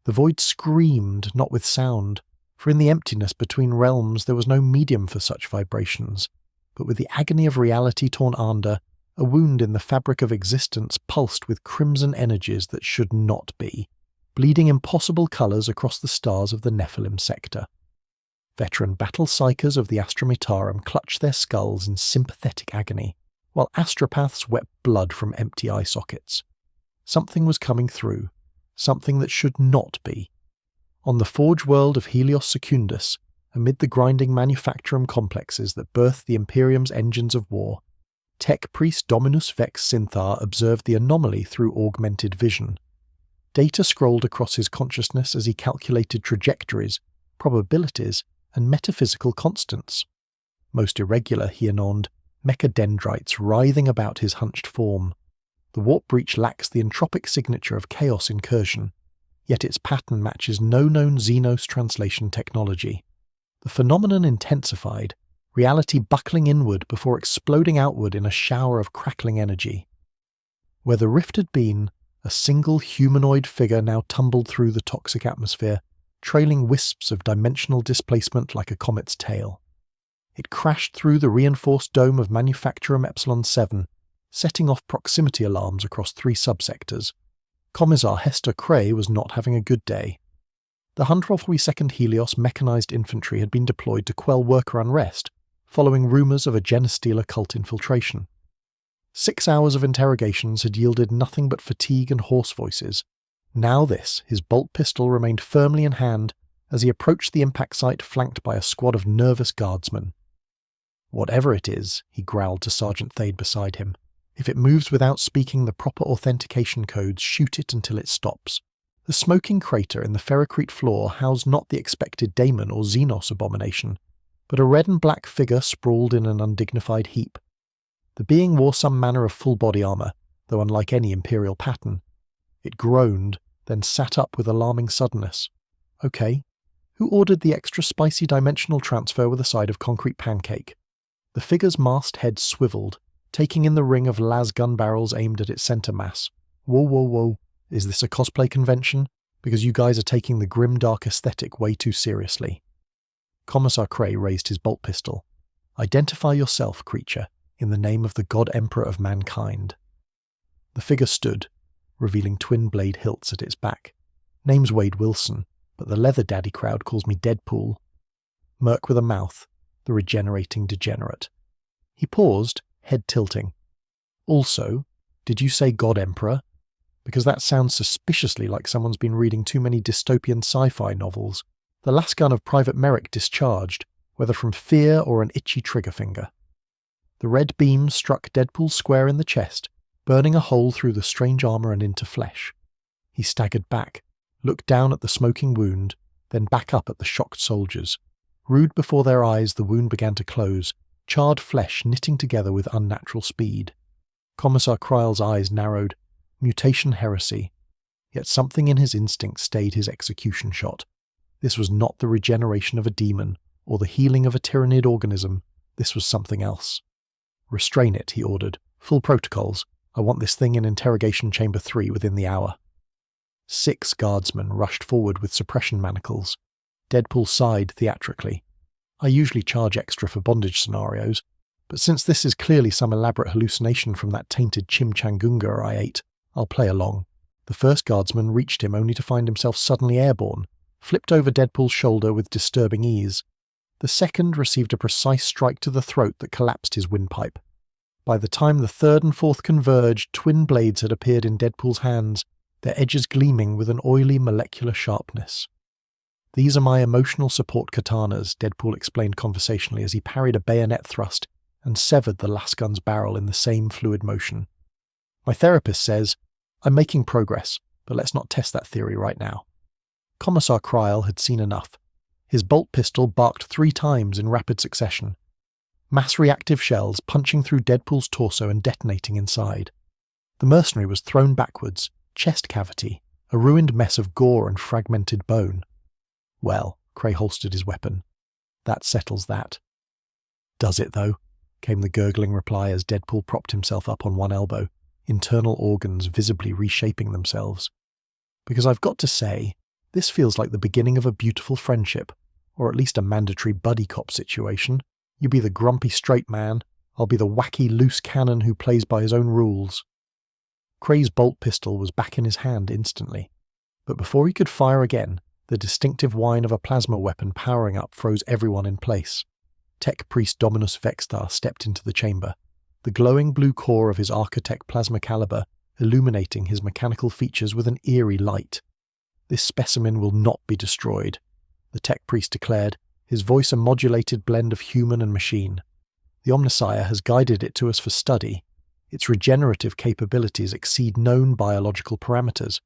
The void screamed, not with sound, for in the emptiness between realms there was no medium for such vibrations, but with the agony of reality torn asunder, a wound in the fabric of existence pulsed with crimson energies that should not be, bleeding impossible colours across the stars of the Nephilim sector. Veteran battle psychers of the Astrometarum clutched their skulls in sympathetic agony, while astropaths wept blood from empty eye sockets. Something was coming through, something that should not be. On the forge world of Helios Secundus, amid the grinding manufactorum complexes that birthed the Imperium's engines of war, tech priest Dominus Vex Synthar observed the anomaly through augmented vision. Data scrolled across his consciousness as he calculated trajectories, probabilities, and metaphysical constants. Most irregular, he anoned, mechadendrites writhing about his hunched form. The warp breach lacks the entropic signature of chaos incursion, yet its pattern matches no known Xenos translation technology. The phenomenon intensified, reality buckling inward before exploding outward in a shower of crackling energy. Where the rift had been, a single humanoid figure now tumbled through the toxic atmosphere, trailing wisps of dimensional displacement like a comet's tail. It crashed through the reinforced dome of Manufactorum Epsilon 7, setting off proximity alarms across 3 subsectors. Commissar Hester Cray was not having a good day. The 142nd Helios mechanized infantry had been deployed to quell worker unrest, following rumours of a Genestealer cult infiltration. 6 hours of interrogations had yielded nothing but fatigue and hoarse voices. Now his bolt pistol remained firmly in hand as he approached the impact site flanked by a squad of nervous guardsmen. "Whatever it is," he growled to Sergeant Thade beside him, "if it moves without speaking the proper authentication codes, shoot it until it stops." The smoking crater in the ferrocrete floor housed not the expected daemon or Xenos abomination, but a red and black figure sprawled in an undignified heap. The being wore some manner of full-body armour, though unlike any Imperial pattern. It groaned, then sat up with alarming suddenness. Okay. Who ordered the extra spicy dimensional transfer with a side of concrete pancake? The figure's mast head swiveled, taking in the ring of las gun barrels aimed at its centre mass. Whoa. Is this a cosplay convention? Because you guys are taking the grimdark aesthetic way too seriously. Commissar Cray raised his bolt pistol. Identify yourself, creature, in the name of the God Emperor of mankind. The figure stood, revealing twin blade hilts at its back. Name's Wade Wilson, but the leather daddy crowd calls me Deadpool. Merc with a mouth, the regenerating degenerate. He paused, head tilting. Also, did you say God Emperor? Because that sounds suspiciously like someone's been reading too many dystopian sci-fi novels. The last gun of Private Merrick discharged, whether from fear or an itchy trigger finger. The red beam struck Deadpool square in the chest, burning a hole through the strange armour and into flesh. He staggered back, looked down at the smoking wound, then back up at the shocked soldiers. Rude before their eyes, the wound began to close, charred flesh knitting together with unnatural speed. Commissar Kryle's eyes narrowed. Mutation heresy. Yet something in his instinct stayed his execution shot. This was not the regeneration of a demon, or the healing of a tyrannid organism. This was something else. Restrain it, he ordered. Full protocols. I want this thing in interrogation chamber 3 within the hour. 6 guardsmen rushed forward with suppression manacles. Deadpool sighed theatrically. I usually charge extra for bondage scenarios, but since this is clearly some elaborate hallucination from that tainted chimchangunga I ate, I'll play along. The first guardsman reached him only to find himself suddenly airborne, flipped over Deadpool's shoulder with disturbing ease. The second received a precise strike to the throat that collapsed his windpipe. By the time the third and fourth converged, twin blades had appeared in Deadpool's hands, their edges gleaming with an oily molecular sharpness. These are my emotional support katanas, Deadpool explained conversationally as he parried a bayonet thrust and severed the lasgun's barrel in the same fluid motion. My therapist says, I'm making progress, but let's not test that theory right now. Commissar Kryle had seen enough. His bolt pistol barked 3 times in rapid succession. Mass reactive shells punching through Deadpool's torso and detonating inside. The mercenary was thrown backwards, chest cavity, a ruined mess of gore and fragmented bone. Well, Cray holstered his weapon. That settles that. Does it, though? Came the gurgling reply as Deadpool propped himself up on one elbow, internal organs visibly reshaping themselves. Because I've got to say, This feels like the beginning of a beautiful friendship, or at least a mandatory buddy cop situation. You be the grumpy straight man, I'll be the wacky loose cannon who plays by his own rules. Cray's bolt pistol was back in his hand instantly, but before he could fire again, the distinctive whine of a plasma weapon powering up froze everyone in place. Tech Priest Dominus Vextar stepped into the chamber, the glowing blue core of his Architect plasma caliber illuminating his mechanical features with an eerie light. "This specimen will not be destroyed," the Tech Priest declared, his voice a modulated blend of human and machine. "The Omnissiah has guided it to us for study. Its regenerative capabilities exceed known biological parameters."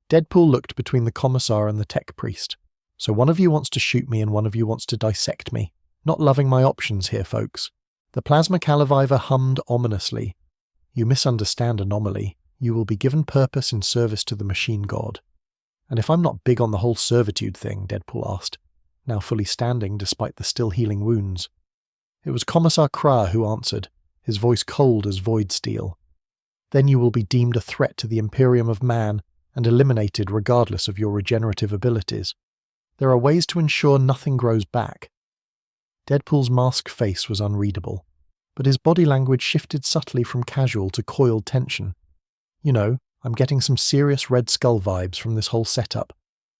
Deadpool looked between the Commissar and the Tech Priest. "So one of you wants to shoot me and one of you wants to dissect me. Not loving my options here, folks." The plasma caliviver hummed ominously. "You misunderstand Anomaly. You will be given purpose in service to the machine god." "And if I'm not big on the whole servitude thing?" Deadpool asked, now fully standing despite the still healing wounds. It was Commissar Kra who answered, his voice cold as void steel. "Then you will be deemed a threat to the Imperium of Man and eliminated regardless of your regenerative abilities. There are ways to ensure nothing grows back." Deadpool's masked face was unreadable, but his body language shifted subtly from casual to coiled tension. "You know, I'm getting some serious Red Skull vibes from this whole setup.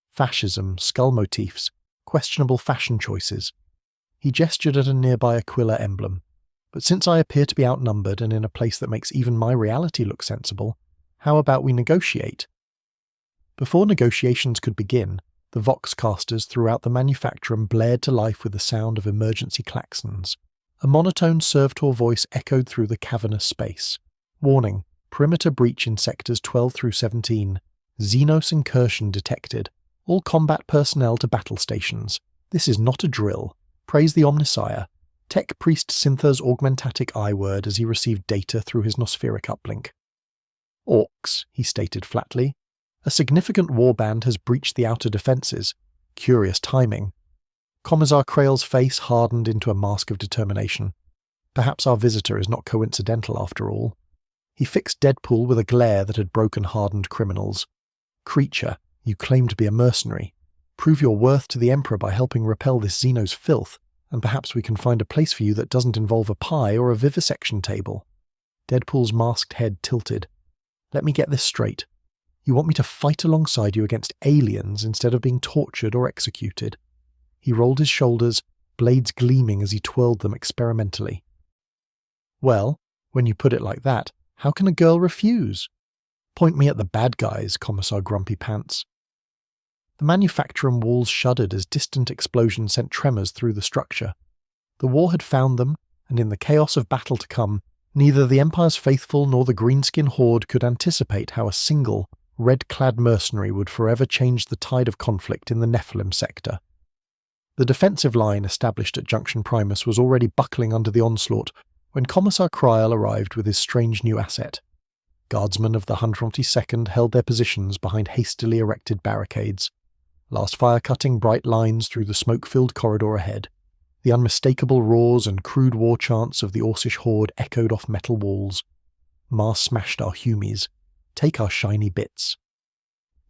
Fascism, skull motifs, questionable fashion choices." He gestured at a nearby Aquila emblem. "But since I appear to be outnumbered and in a place that makes even my reality look sensible, how about we negotiate?" Before negotiations could begin, the Voxcasters throughout the manufactorum blared to life with the sound of emergency klaxons. A monotone servitor voice echoed through the cavernous space. "Warning, perimeter breach in sectors 12 through 17. Xenos incursion detected. All combat personnel to battle stations. This is not a drill. Praise the Omnissiah." Tech Priest Syntha's augmentatic I-word as he received data through his nospheric uplink. "Orcs," he stated flatly. "A significant warband has breached the outer defences. Curious timing." Commissar Krail's face hardened into a mask of determination. Perhaps our visitor is not coincidental after all. He fixed Deadpool with a glare that had broken hardened criminals. "Creature, you claim to be a mercenary. Prove your worth to the Emperor by helping repel this Xeno's filth, and perhaps we can find a place for you that doesn't involve a pie or a vivisection table." Deadpool's masked head tilted. "Let me get this straight. You want me to fight alongside you against aliens instead of being tortured or executed?" He rolled his shoulders, blades gleaming as he twirled them experimentally. "Well, when you put it like that, how can a girl refuse?" "Point me at the bad guys, Commissar Grumpy Pants." The manufactorum walls shuddered as distant explosions sent tremors through the structure. The war had found them, and in the chaos of battle to come, neither the Empire's faithful nor the greenskin horde could anticipate how a single, red-clad mercenary would forever change the tide of conflict in the Nephilim sector. The defensive line established at Junction Primus was already buckling under the onslaught when Commissar Kryl arrived with his strange new asset. Guardsmen of the 122nd held their positions behind hastily erected barricades. Last fire cutting bright lines through the smoke-filled corridor ahead. The unmistakable roars and crude war chants of the Orcish horde echoed off metal walls. "Mars smashed our Humies. Take our shiny bits."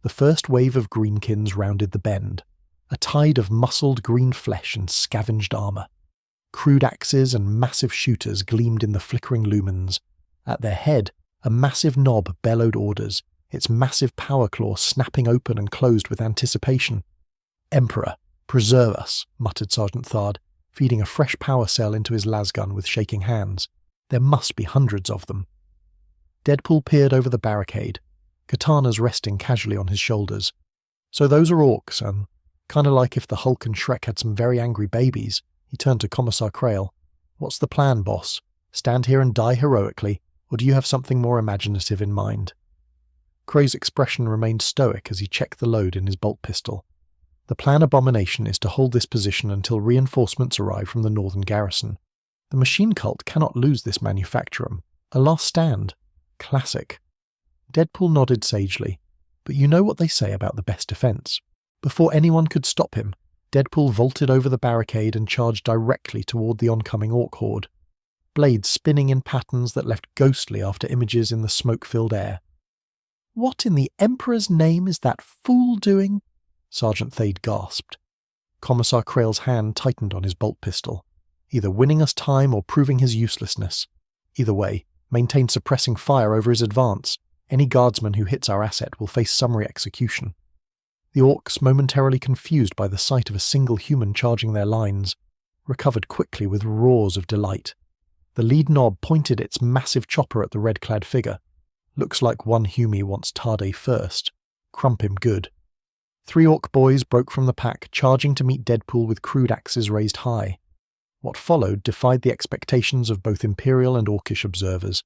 The first wave of greenkins rounded the bend. A tide of muscled green flesh and scavenged armour. Crude axes and massive shooters gleamed in the flickering lumens. At their head, a massive knob bellowed orders, its massive power claw snapping open and closed with anticipation. "Emperor, preserve us," muttered Sergeant Thard, feeding a fresh power cell into his lasgun with shaking hands. "There must be hundreds of them." Deadpool peered over the barricade, katanas resting casually on his shoulders. "So those are orcs, kinda like if the Hulk and Shrek had some very angry babies." He turned to Commissar Krail. "What's the plan, boss? Stand here and die heroically, or do you have something more imaginative in mind?" Krail's expression remained stoic as he checked the load in his bolt pistol. "The plan, Abomination, is to hold this position until reinforcements arrive from the northern garrison. The machine cult cannot lose this manufactorum. A last stand. Classic." Deadpool nodded sagely. "But you know what they say about the best defense." Before anyone could stop him, Deadpool vaulted over the barricade and charged directly toward the oncoming orc horde. Blades spinning in patterns that left ghostly after images in the smoke-filled air. "What in the Emperor's name is that fool doing?" Sergeant Thade gasped. Commissar Krail's hand tightened on his bolt pistol, either winning us time or proving his uselessness. Either way, maintain suppressing fire over his advance. Any guardsman who hits our asset will face summary execution. The orcs, momentarily confused by the sight of a single human charging their lines, recovered quickly with roars of delight. The lead knob pointed its massive chopper at the red-clad figure. Looks like one Humie wants Tade first. Crump him good. 3 orc boys broke from the pack, charging to meet Deadpool with crude axes raised high. What followed defied the expectations of both Imperial and Orcish observers.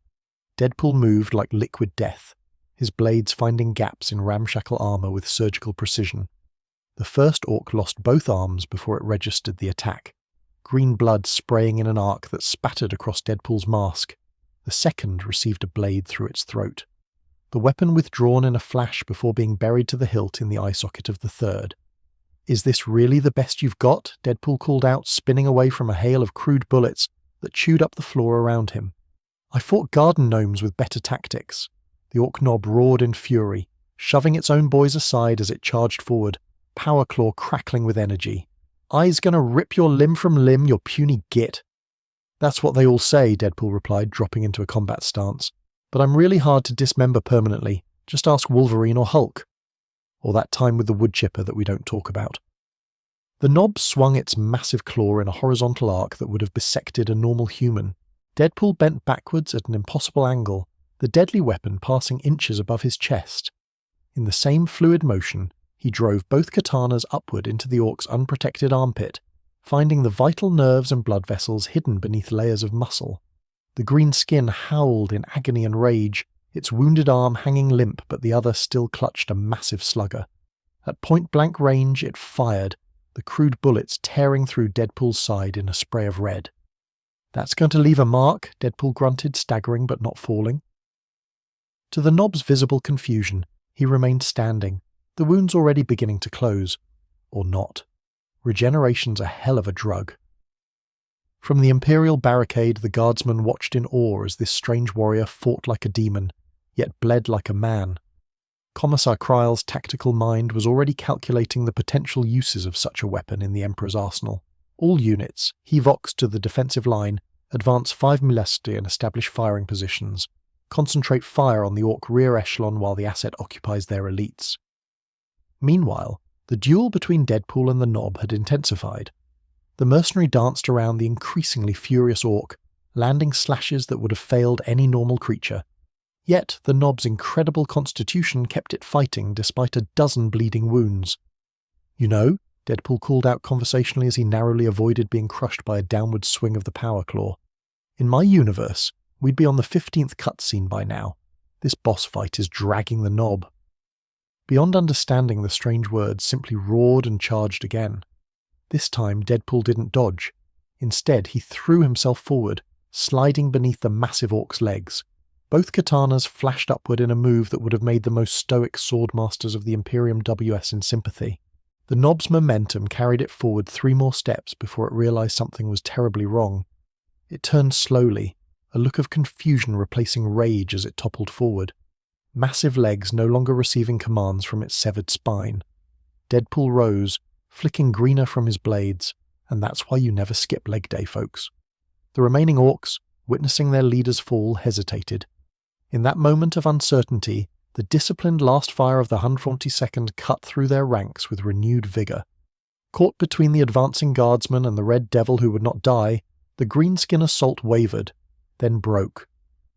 Deadpool moved like liquid death, his blades finding gaps in ramshackle armor with surgical precision. The first orc lost both arms before it registered the attack, green blood spraying in an arc that spattered across Deadpool's mask. The second received a blade through its throat. The weapon withdrawn in a flash before being buried to the hilt in the eye socket of the third. "Is this really the best you've got?" Deadpool called out, spinning away from a hail of crude bullets that chewed up the floor around him. "I fought garden gnomes with better tactics." The orc knob roared in fury, shoving its own boys aside as it charged forward, power claw crackling with energy. "I's gonna rip your limb from limb, your puny git." "That's what they all say," Deadpool replied, dropping into a combat stance. "But I'm really hard to dismember permanently. Just ask Wolverine or Hulk. Or that time with the wood chipper that we don't talk about." The knob swung its massive claw in a horizontal arc that would have bisected a normal human. Deadpool bent backwards at an impossible angle, the deadly weapon passing inches above his chest. In the same fluid motion, he drove both katanas upward into the orc's unprotected armpit, finding the vital nerves and blood vessels hidden beneath layers of muscle. The green skin howled in agony and rage, its wounded arm hanging limp but the other still clutched a massive slugger. At point-blank range it fired, the crude bullets tearing through Deadpool's side in a spray of red. "That's going to leave a mark," Deadpool grunted, staggering but not falling. To the knob's visible confusion, he remained standing, the wounds already beginning to close. Or not. Regeneration's a hell of a drug. From the Imperial barricade, the guardsmen watched in awe as this strange warrior fought like a demon, yet bled like a man. Commissar Krail's tactical mind was already calculating the potential uses of such a weapon in the Emperor's arsenal. All units, heave ox to the defensive line, advance 5 milesti and establish firing positions. Concentrate fire on the orc rear echelon while the asset occupies their elites. Meanwhile, the duel between Deadpool and the knob had intensified. The mercenary danced around the increasingly furious orc, landing slashes that would have failed any normal creature. Yet the knob's incredible constitution kept it fighting despite a dozen bleeding wounds. "You know," Deadpool called out conversationally as he narrowly avoided being crushed by a downward swing of the power claw, "in my universe, we'd be on the 15th cutscene by now. This boss fight is dragging the knob." Beyond understanding the strange words, simply roared and charged again. This time Deadpool didn't dodge. Instead, he threw himself forward, sliding beneath the massive orc's legs. Both katanas flashed upward in a move that would have made the most stoic swordmasters of the Imperium WS in sympathy. The knob's momentum carried it forward 3 more steps before it realized something was terribly wrong. It turned slowly, a look of confusion replacing rage as it toppled forward. Massive legs no longer receiving commands from its severed spine. Deadpool rose, flicking greener from his blades, and that's why you never skip leg day, folks. The remaining orcs, witnessing their leaders fall, hesitated. In that moment of uncertainty, the disciplined last fire of the 142nd cut through their ranks with renewed vigour. Caught between the advancing guardsman and the red devil who would not die, the greenskin assault wavered, then broke.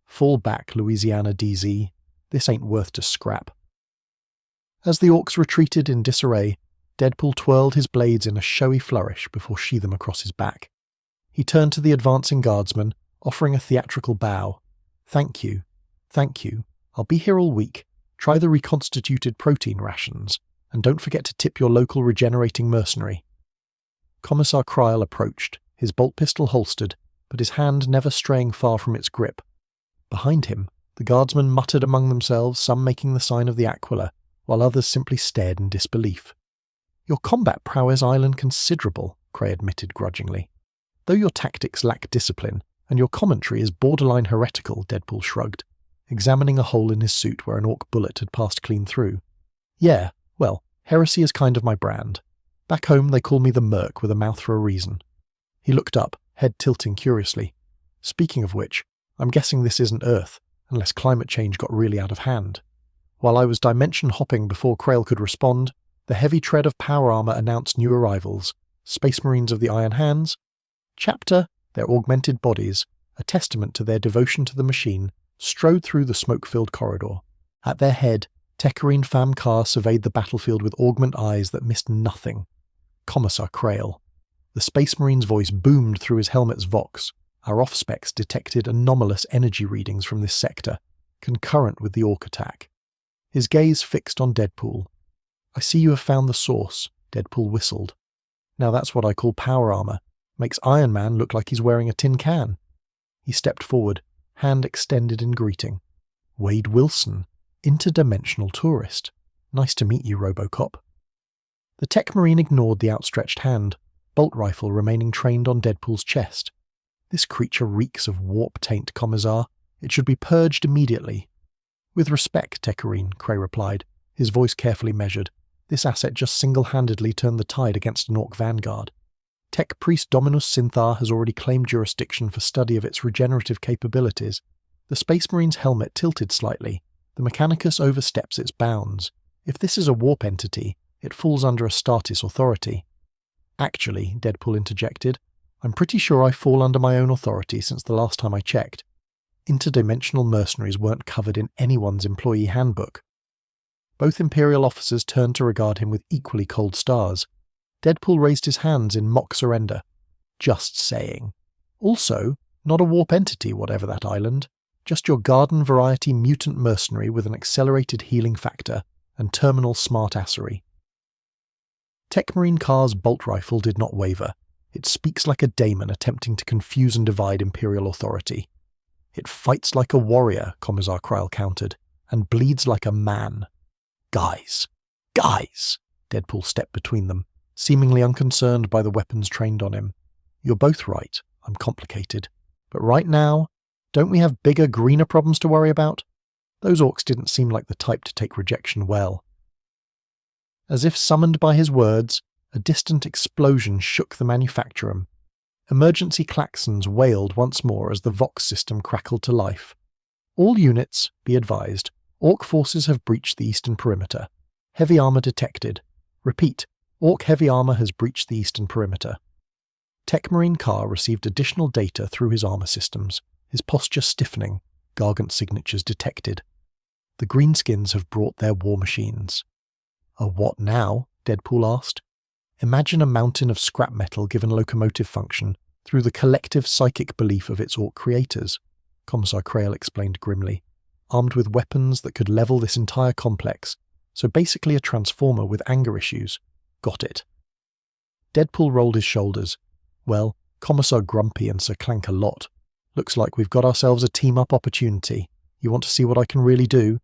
"Fall back, Louisiana DZ. This ain't worth to scrap." As the orcs retreated in disarray, Deadpool twirled his blades in a showy flourish before sheathing them across his back. He turned to the advancing guardsman, offering a theatrical bow. "Thank you. Thank you. I'll be here all week. Try the reconstituted protein rations, and don't forget to tip your local regenerating mercenary." Commissar Krail approached, his bolt pistol holstered, but his hand never straying far from its grip. Behind him, the guardsmen muttered among themselves, some making the sign of the Aquila, while others simply stared in disbelief. "Your combat prowess island considerable," Cray admitted grudgingly. "Though your tactics lack discipline, and your commentary is borderline heretical," Deadpool shrugged, examining a hole in his suit where an orc bullet had passed clean through. "Yeah, well, Heresy is kind of my brand. Back home they call me the Merc with a mouth for a reason." He looked up, head tilting curiously. "Speaking of which, I'm guessing this isn't Earth, unless climate change got really out of hand." While I was dimension hopping before Krail could respond, the heavy tread of power armor announced new arrivals: Space Marines of the Iron Hands. Chapter, their augmented bodies, a testament to their devotion to the machine, strode through the smoke-filled corridor. At their head, Techerine Pham Kar surveyed the battlefield with augment eyes that missed nothing. Commissar Krail. The Space Marine's voice boomed through his helmet's vox. Our off-specs detected anomalous energy readings from this sector, concurrent with the Orc attack. His gaze fixed on Deadpool. "I see you have found the source," Deadpool whistled. "Now that's what I call power armor. Makes Iron Man look like he's wearing a tin can." He stepped forward, hand extended in greeting. "Wade Wilson, interdimensional tourist. Nice to meet you, Robocop." The Tech Marine ignored the outstretched hand, bolt rifle remaining trained on Deadpool's chest. "This creature reeks of warp taint, Commissar. It should be purged immediately." "With respect, Techerine," Cray replied, his voice carefully measured. "This asset just single-handedly turned the tide against an Orc vanguard. Tech Priest Dominus Synthar has already claimed jurisdiction for study of its regenerative capabilities." The Space Marine's helmet tilted slightly. "The Mechanicus oversteps its bounds. If this is a warp entity, it falls under Astartes authority." "Actually," Deadpool interjected, "I'm pretty sure I fall under my own authority since the last time I checked. Interdimensional mercenaries weren't covered in anyone's employee handbook." Both Imperial officers turned to regard him with equally cold stars. Deadpool raised his hands in mock surrender. "Just saying. Also, not a warp entity, whatever that island. Just your garden-variety mutant mercenary with an accelerated healing factor and terminal smart-assery." Tech Marine Car's bolt rifle did not waver. It speaks like a daemon attempting to confuse and divide Imperial authority. "It fights like a warrior," Commissar Krail countered, "and bleeds like a man." Guys! Deadpool stepped between them, seemingly unconcerned by the weapons trained on him. "You're both right. I'm complicated. But right now, don't we have bigger, greener problems to worry about?" Those Orcs didn't seem like the type to take rejection well. As if summoned by his words, a distant explosion shook the manufactorum. Emergency klaxons wailed once more as the Vox system crackled to life. "All units, be advised. Orc forces have breached the eastern perimeter. Heavy armor detected. Repeat, Orc heavy armor has breached the eastern perimeter." Tech Marine Carr received additional data through his armor systems, his posture stiffening, Gargant signatures detected. "The Greenskins have brought their war machines." "A what now?" Deadpool asked. "Imagine a mountain of scrap metal given locomotive function through the collective psychic belief of its Orc creators," Commissar Krail explained grimly, "armed with weapons that could level this entire complex, so basically a transformer with anger issues. Got it." Deadpool rolled his shoulders. "Well, Commissar Grumpy and Sir Clank a lot. Looks like we've got ourselves a team-up opportunity. You want to see what I can really do?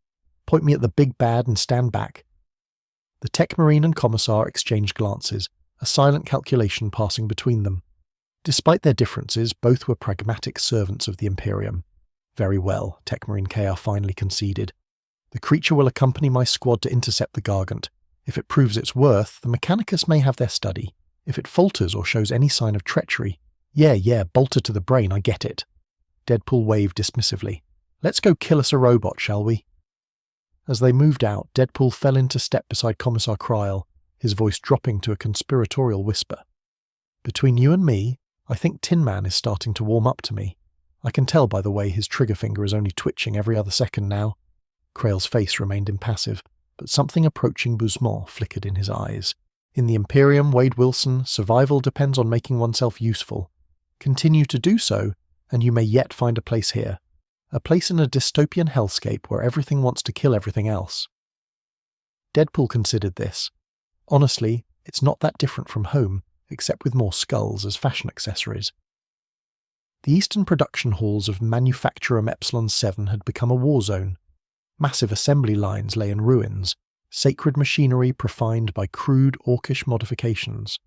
Point me at the big bad and stand back." The Tech Marine and Commissar exchanged glances, a silent calculation passing between them. Despite their differences, both were pragmatic servants of the Imperium. "Very well," Tech Marine KR finally conceded. "The creature will accompany my squad to intercept the Gargant. If it proves its worth, the Mechanicus may have their study. If it falters or shows any sign of treachery, yeah, bolter to the brain, I get it." Deadpool waved dismissively. "Let's go kill us a robot, shall we?" As they moved out, Deadpool fell into step beside Commissar Krail, his voice dropping to a conspiratorial whisper. "Between you and me, I think Tin Man is starting to warm up to me. I can tell by the way his trigger finger is only twitching every other second now." Krail's face remained impassive, but something approaching bousement flickered in his eyes. "In the Imperium, Wade Wilson, survival depends on making oneself useful. Continue to do so, and you may yet find a place here. A place in a dystopian hellscape where everything wants to kill everything else." Deadpool considered this. Honestly, it's not that different from home, except with more skulls as fashion accessories. The eastern production halls of Manufacturum Epsilon 7 had become a war zone. Massive assembly lines lay in ruins, sacred machinery profaned by crude Orcish modifications.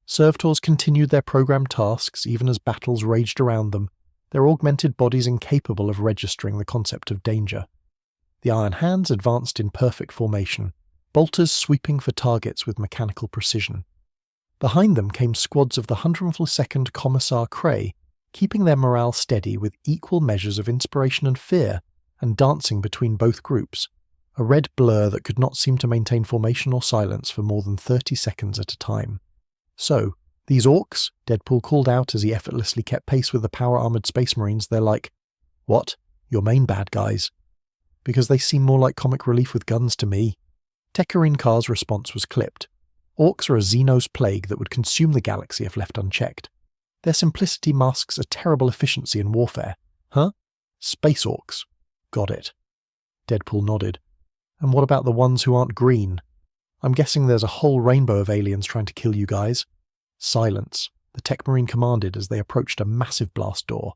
Servitors continued their programmed tasks even as battles raged around them, their augmented bodies incapable of registering the concept of danger. The Iron Hands advanced in perfect formation, bolters sweeping for targets with mechanical precision. Behind them came squads of the 102nd Commissar Cray, keeping their morale steady with equal measures of inspiration and fear, and dancing between both groups, a red blur that could not seem to maintain formation or silence for more than 30 seconds at a time. So, these orcs, Deadpool called out as he effortlessly kept pace with the power-armoured Space Marines, they're like, "What? Your main bad guys?" Because they seem more like comic relief with guns to me. Tekarin Kar's response was clipped. Orcs are a Xenos plague that would consume the galaxy if left unchecked. Their simplicity masks a terrible efficiency in warfare. Huh? Space orcs. Got it. Deadpool nodded. And what about the ones who aren't green? I'm guessing there's a whole rainbow of aliens trying to kill you guys. Silence, the Tech Marine commanded as they approached a massive blast door.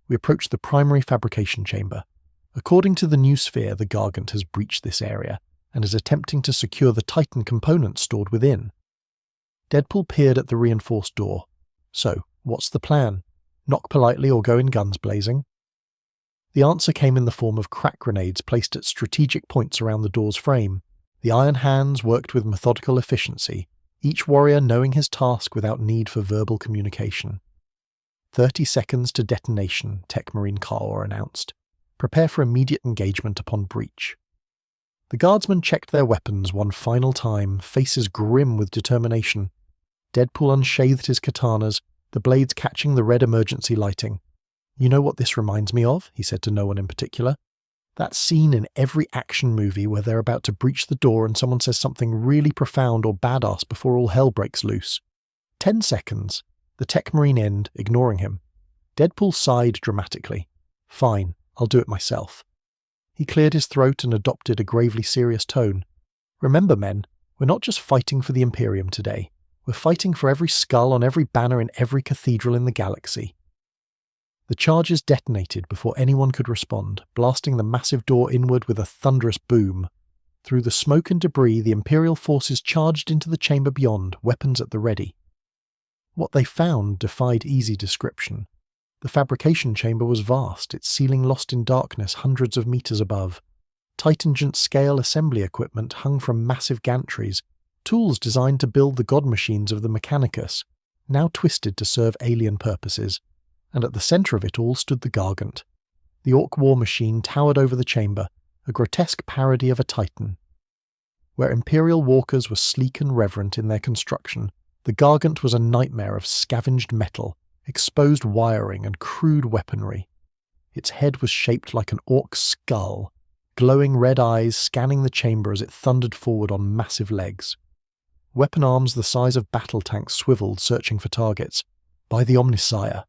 We approached the primary fabrication chamber. According to the new sphere, the Gargant has breached this area and is attempting to secure the Titan components stored within. Deadpool peered at the reinforced door. So, what's the plan? Knock politely or go in guns blazing? The answer came in the form of crack grenades placed at strategic points around the door's frame. The iron hands worked with methodical efficiency, each warrior knowing his task without need for verbal communication. 30 seconds to detonation, Tech Marine Kar announced. Prepare for immediate engagement upon breach. The guardsmen checked their weapons one final time, faces grim with determination. Deadpool unsheathed his katanas, the blades catching the red emergency lighting. "You know what this reminds me of?" he said to no one in particular. "That scene in every action movie where they're about to breach the door and someone says something really profound or badass before all hell breaks loose." 10 seconds. The Tech Marine end, ignoring him. Deadpool sighed dramatically. "Fine, I'll do it myself." He cleared his throat and adopted a gravely serious tone. "Remember, men, we're not just fighting for the Imperium today. We're fighting for every skull on every banner in every cathedral in the galaxy." The charges detonated before anyone could respond, blasting the massive door inward with a thunderous boom. Through the smoke and debris, the Imperial forces charged into the chamber beyond, weapons at the ready. What they found defied easy description. The fabrication chamber was vast, its ceiling lost in darkness hundreds of meters above. Titangent-scale assembly equipment hung from massive gantries, tools designed to build the god machines of the Mechanicus, now twisted to serve alien purposes. And at the centre of it all stood the Gargant. The Orc war machine towered over the chamber, a grotesque parody of a Titan. Where Imperial walkers were sleek and reverent in their construction, the Gargant was a nightmare of scavenged metal, exposed wiring and crude weaponry. Its head was shaped like an orc's skull, glowing red eyes scanning the chamber as it thundered forward on massive legs. Weapon arms the size of battle tanks swiveled, searching for targets. "By the Omnissiah,"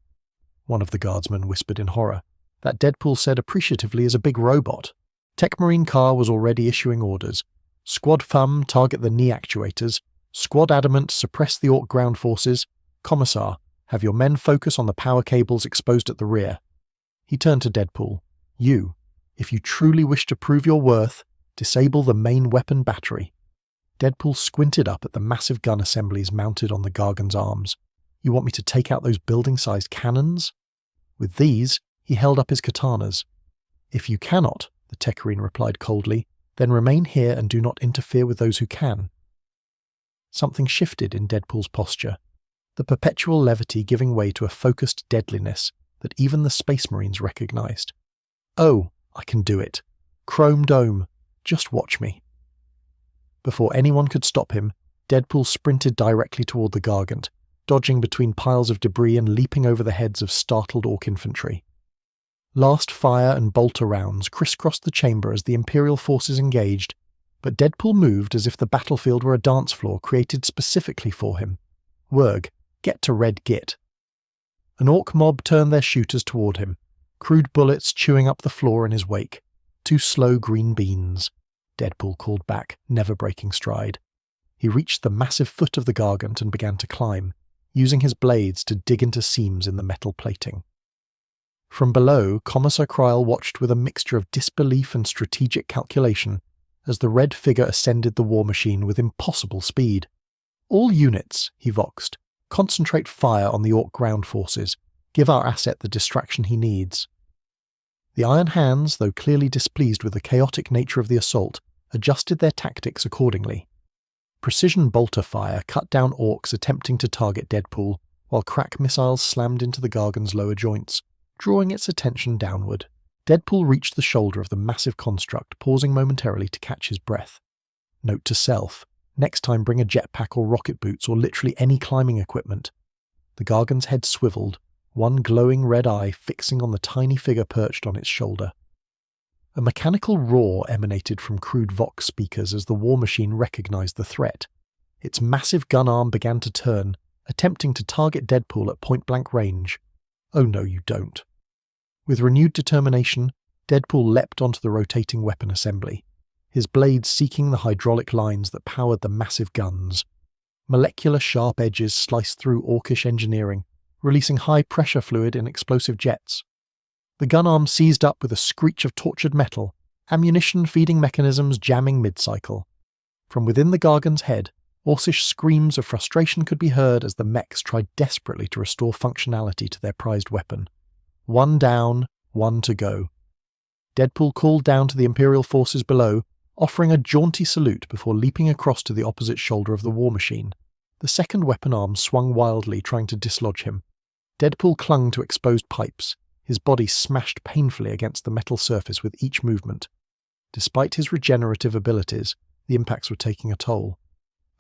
one of the guardsmen whispered in horror. That Deadpool said appreciatively as a big robot. Tech Marine Kar was already issuing orders. Squad Thumb, target the knee actuators. Squad Adamant, suppress the Orc ground forces. Commissar, have your men focus on the power cables exposed at the rear. He turned to Deadpool. You, if you truly wish to prove your worth, disable the main weapon battery. Deadpool squinted up at the massive gun assemblies mounted on the Gargan's arms. You want me to take out those building-sized cannons? With these, he held up his katanas. If you cannot, the Tekarin replied coldly, then remain here and do not interfere with those who can. Something shifted in Deadpool's posture, the perpetual levity giving way to a focused deadliness that even the Space Marines recognized. "Oh, I can do it. Chrome Dome, just watch me." Before anyone could stop him, Deadpool sprinted directly toward the Gargant, dodging between piles of debris and leaping over the heads of startled Orc infantry. Last fire and bolter rounds crisscrossed the chamber as the Imperial forces engaged, but Deadpool moved as if the battlefield were a dance floor created specifically for him. Wurg, get to Red Git. An Orc mob turned their shooters toward him, crude bullets chewing up the floor in his wake. "Two slow green beans," Deadpool called back, never breaking stride. He reached the massive foot of the Gargant and began to climb, using his blades to dig into seams in the metal plating. From below, Commissar Kryl watched with a mixture of disbelief and strategic calculation as the red figure ascended the war machine with impossible speed. "All units," he voxed, "concentrate fire on the Orc ground forces. Give our asset the distraction he needs." The Iron Hands, though clearly displeased with the chaotic nature of the assault, adjusted their tactics accordingly. Precision bolter fire cut down orcs attempting to target Deadpool, while crack missiles slammed into the Gargan's lower joints, drawing its attention downward. Deadpool reached the shoulder of the massive construct, pausing momentarily to catch his breath. Note to self: next time bring a jetpack or rocket boots or literally any climbing equipment. The Gargan's head swiveled, one glowing red eye fixing on the tiny figure perched on its shoulder. A mechanical roar emanated from crude Vox speakers as the war machine recognized the threat. Its massive gun arm began to turn, attempting to target Deadpool at point-blank range. Oh no, you don't. With renewed determination, Deadpool leapt onto the rotating weapon assembly, his blades seeking the hydraulic lines that powered the massive guns. Molecular sharp edges sliced through orcish engineering, releasing high-pressure fluid in explosive jets. The gun arm seized up with a screech of tortured metal, ammunition feeding mechanisms jamming mid-cycle. From within the Gargan's head, orcish screams of frustration could be heard as the mechs tried desperately to restore functionality to their prized weapon. One down, one to go. Deadpool called down to the Imperial forces below, offering a jaunty salute before leaping across to the opposite shoulder of the war machine. The second weapon arm swung wildly, trying to dislodge him. Deadpool clung to exposed pipes, his body smashed painfully against the metal surface with each movement. Despite his regenerative abilities, the impacts were taking a toll.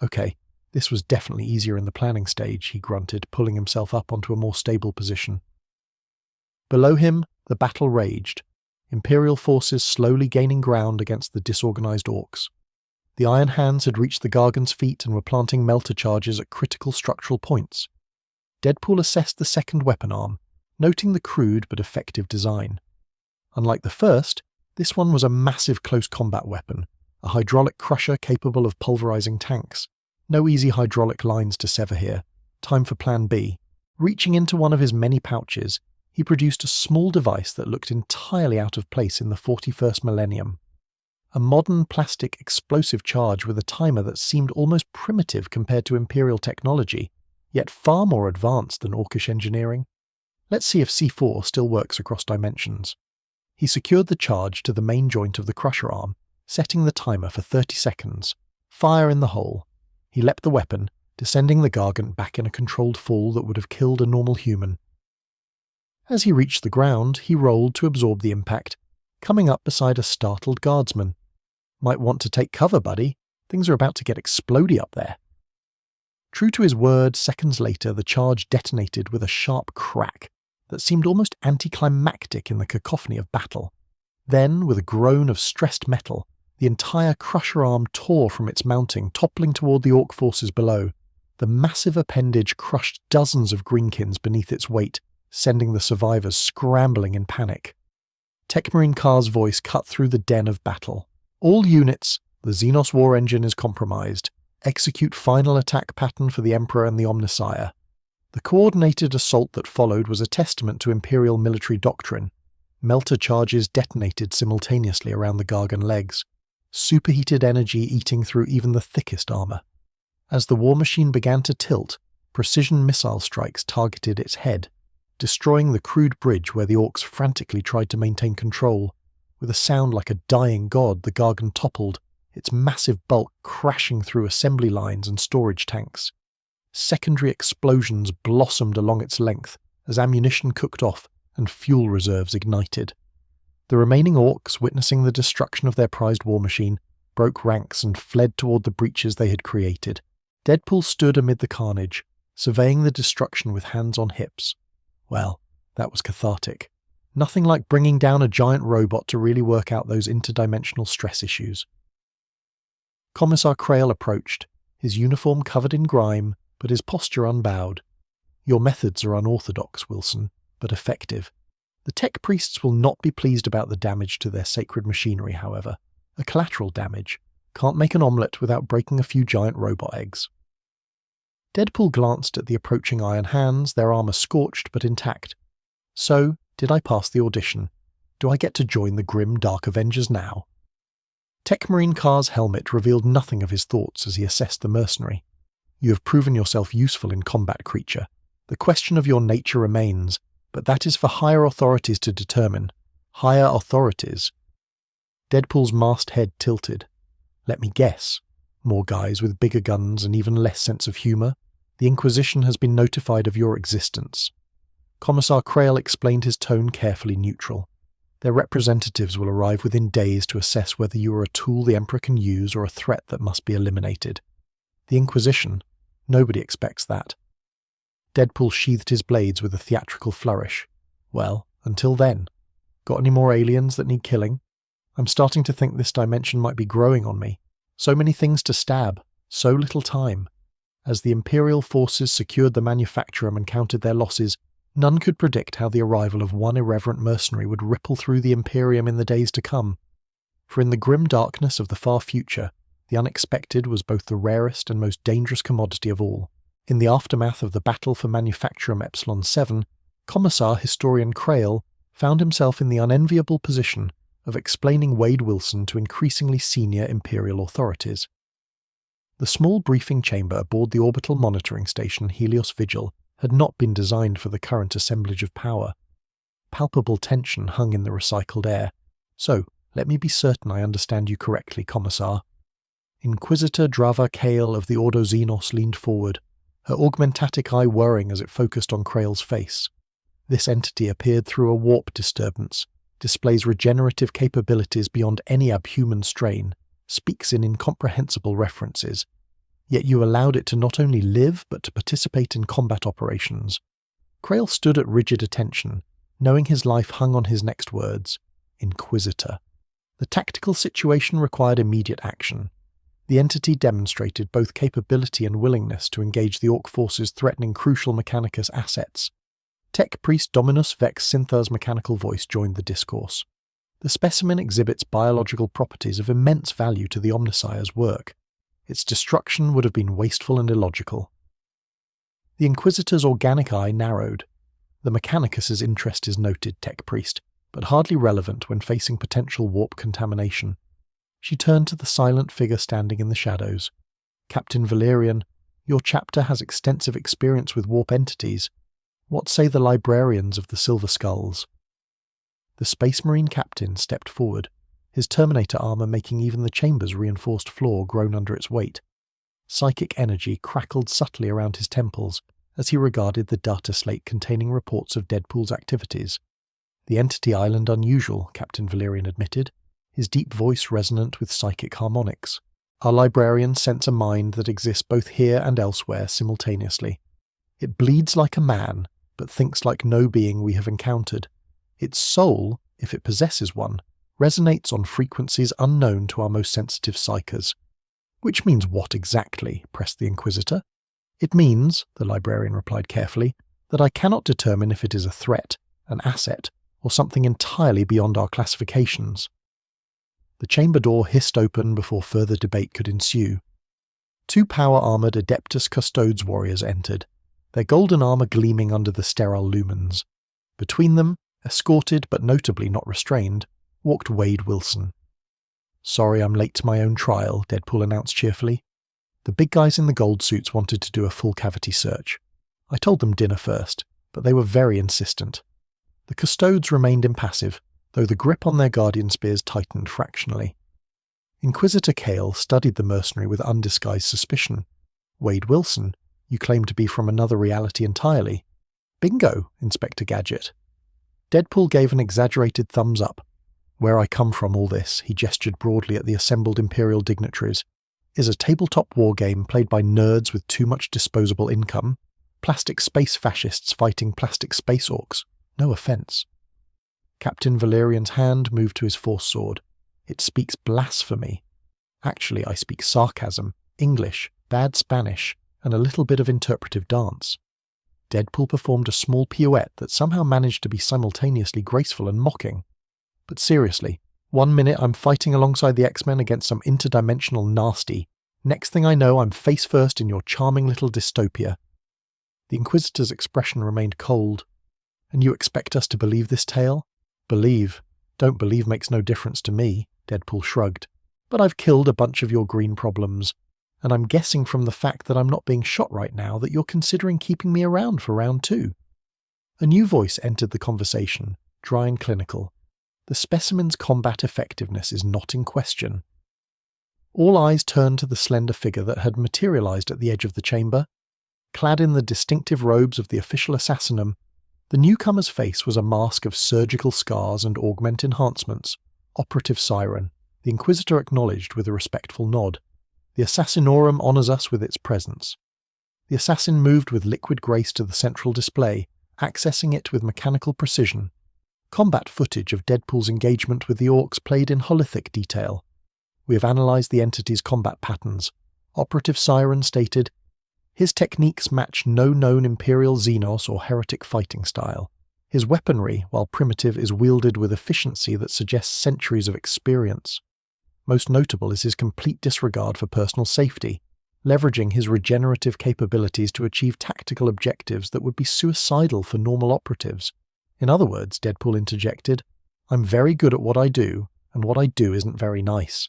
Okay, this was definitely easier in the planning stage, he grunted, pulling himself up onto a more stable position. Below him, the battle raged, Imperial forces slowly gaining ground against the disorganized orcs. The Iron Hands had reached the Gargan's feet and were planting melter charges at critical structural points. Deadpool assessed the second weapon arm, noting the crude but effective design. Unlike the first, this one was a massive close combat weapon, a hydraulic crusher capable of pulverizing tanks. No easy hydraulic lines to sever here. Time for Plan B. Reaching into one of his many pouches, he produced a small device that looked entirely out of place in the 41st millennium. A modern plastic explosive charge with a timer that seemed almost primitive compared to Imperial technology, yet far more advanced than Orcish engineering. Let's see if C4 still works across dimensions. He secured the charge to the main joint of the crusher arm, setting the timer for 30 seconds. Fire in the hole. He leapt the weapon, descending the Gargant back in a controlled fall that would have killed a normal human. As he reached the ground, he rolled to absorb the impact, coming up beside a startled guardsman. Might want to take cover, buddy. Things are about to get explodey up there. True to his word, seconds later the charge detonated with a sharp crack that seemed almost anticlimactic in the cacophony of battle. Then, with a groan of stressed metal, the entire crusher arm tore from its mounting, toppling toward the orc forces below. The massive appendage crushed dozens of greenkins beneath its weight, sending the survivors scrambling in panic. Techmarine Carr's voice cut through the den of battle. All units, the Xenos war engine is compromised. Execute final attack pattern for the Emperor and the Omnissiah. The coordinated assault that followed was a testament to Imperial military doctrine. Melter charges detonated simultaneously around the Gargan legs, superheated energy eating through even the thickest armor. As the war machine began to tilt, precision missile strikes targeted its head, destroying the crude bridge where the orcs frantically tried to maintain control. With a sound like a dying god, the Gargan toppled, its massive bulk crashing through assembly lines and storage tanks. Secondary explosions blossomed along its length as ammunition cooked off and fuel reserves ignited. The remaining orcs, witnessing the destruction of their prized war machine, broke ranks and fled toward the breaches they had created. Deadpool stood amid the carnage, surveying the destruction with hands on hips. Well, that was cathartic. Nothing like bringing down a giant robot to really work out those interdimensional stress issues. Commissar Krail approached, his uniform covered in grime, but his posture unbowed. Your methods are unorthodox, Wilson, but effective. The tech priests will not be pleased about the damage to their sacred machinery, however. A collateral damage. Can't make an omelette without breaking a few giant robot eggs. Deadpool glanced at the approaching Iron Hands, their armor scorched but intact. So, did I pass the audition? Do I get to join the grim dark Avengers now? Techmarine Carr's helmet revealed nothing of his thoughts as he assessed the mercenary. You have proven yourself useful in combat, creature. The question of your nature remains, but that is for higher authorities to determine. Higher authorities. Deadpool's masked head tilted. Let me guess. More guys with bigger guns and even less sense of humour? The Inquisition has been notified of your existence. Commissar Krail explained, his tone carefully neutral. Their representatives will arrive within days to assess whether you are a tool the Emperor can use or a threat that must be eliminated. The Inquisition? Nobody expects that. Deadpool sheathed his blades with a theatrical flourish. Well, until then. Got any more aliens that need killing? I'm starting to think this dimension might be growing on me. So many things to stab, so little time. As the Imperial forces secured the manufacturum and counted their losses, none could predict how the arrival of one irreverent mercenary would ripple through the Imperium in the days to come. For in the grim darkness of the far future, the unexpected was both the rarest and most dangerous commodity of all. In the aftermath of the battle for Manufacturum Epsilon 7, Commissar Historian Krail found himself in the unenviable position of explaining Wade Wilson to increasingly senior Imperial authorities. The small briefing chamber aboard the orbital monitoring station Helios Vigil had not been designed for the current assemblage of power. Palpable tension hung in the recycled air. So, let me be certain I understand you correctly, Commissar. Inquisitor Drava Kale of the Ordo Xenos leaned forward, her augmentatic eye whirring as it focused on Krail's face. This entity appeared through a warp disturbance, displays regenerative capabilities beyond any abhuman strain, speaks in incomprehensible references. Yet you allowed it to not only live, but to participate in combat operations. Krail stood at rigid attention, knowing his life hung on his next words. Inquisitor. The tactical situation required immediate action. The entity demonstrated both capability and willingness to engage the Orc forces threatening crucial Mechanicus assets. Tech Priest Dominus Vex Synthar's mechanical voice joined the discourse. The specimen exhibits biological properties of immense value to the Omnissire's work. Its destruction would have been wasteful and illogical. The Inquisitor's organic eye narrowed. The Mechanicus's interest is noted, Tech Priest, but hardly relevant when facing potential warp contamination. She turned to the silent figure standing in the shadows. Captain Valerian, your chapter has extensive experience with warp entities. What say the librarians of the Silver Skulls? The Space Marine captain stepped forward, his Terminator armor making even the chamber's reinforced floor groan under its weight. Psychic energy crackled subtly around his temples as he regarded the data slate containing reports of Deadpool's activities. The entity island unusual, Captain Valerian admitted, his deep voice resonant with psychic harmonics. Our librarians sense a mind that exists both here and elsewhere simultaneously. It bleeds like a man, but thinks like no being we have encountered. Its soul, if it possesses one, resonates on frequencies unknown to our most sensitive psychers. Which means what exactly? Pressed the Inquisitor. It means, the librarian replied carefully, that I cannot determine if it is a threat, an asset, or something entirely beyond our classifications. The chamber door hissed open before further debate could ensue. 2 power-armoured Adeptus Custodes warriors entered, their golden armour gleaming under the sterile lumens. Between them, escorted but notably not restrained, walked Wade Wilson. Sorry I'm late to my own trial, Deadpool announced cheerfully. The big guys in the gold suits wanted to do a full cavity search. I told them dinner first, but they were very insistent. The Custodes remained impassive, though the grip on their guardian spears tightened fractionally. Inquisitor Kale studied the mercenary with undisguised suspicion. Wade Wilson, you claim to be from another reality entirely. Bingo, Inspector Gadget. Deadpool gave an exaggerated thumbs up. Where I come from all this, he gestured broadly at the assembled Imperial dignitaries, is a tabletop wargame played by nerds with too much disposable income, plastic space fascists fighting plastic space orcs. No offence. Captain Valerian's hand moved to his force sword. It speaks blasphemy. Actually, I speak sarcasm, English, bad Spanish, and a little bit of interpretive dance. Deadpool performed a small pirouette that somehow managed to be simultaneously graceful and mocking. But seriously, 1 minute I'm fighting alongside the X-Men against some interdimensional nasty. Next thing I know, I'm face first in your charming little dystopia. The Inquisitor's expression remained cold. And you expect us to believe this tale? Believe. Don't believe makes no difference to me, Deadpool shrugged. But I've killed a bunch of your green problems, and I'm guessing from the fact that I'm not being shot right now that you're considering keeping me around for round 2. A new voice entered the conversation, dry and clinical. The specimen's combat effectiveness is not in question. All eyes turned to the slender figure that had materialized at the edge of the chamber. Clad in the distinctive robes of the official assassinum, the newcomer's face was a mask of surgical scars and augment enhancements. Operative Siren, the Inquisitor acknowledged with a respectful nod. The Assassinorum honours us with its presence. The assassin moved with liquid grace to the central display, accessing it with mechanical precision. Combat footage of Deadpool's engagement with the orcs played in holothic detail. We have analysed the entity's combat patterns. Operative Siren stated, his techniques match no known Imperial Xenos or heretic fighting style. His weaponry, while primitive, is wielded with efficiency that suggests centuries of experience. Most notable is his complete disregard for personal safety, leveraging his regenerative capabilities to achieve tactical objectives that would be suicidal for normal operatives. In other words, Deadpool interjected, I'm very good at what I do, and what I do isn't very nice.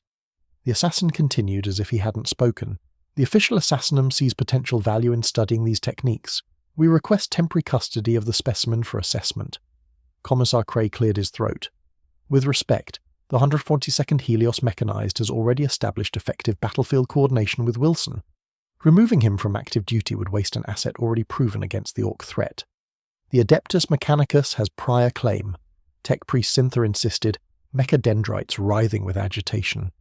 The assassin continued as if he hadn't spoken. The official assassinum sees potential value in studying these techniques. We request temporary custody of the specimen for assessment. Commissar Cray cleared his throat. With respect, the 142nd Helios Mechanized has already established effective battlefield coordination with Wilson. Removing him from active duty would waste an asset already proven against the Orc threat. The Adeptus Mechanicus has prior claim. Tech Priest Synther insisted, mechadendrites writhing with agitation.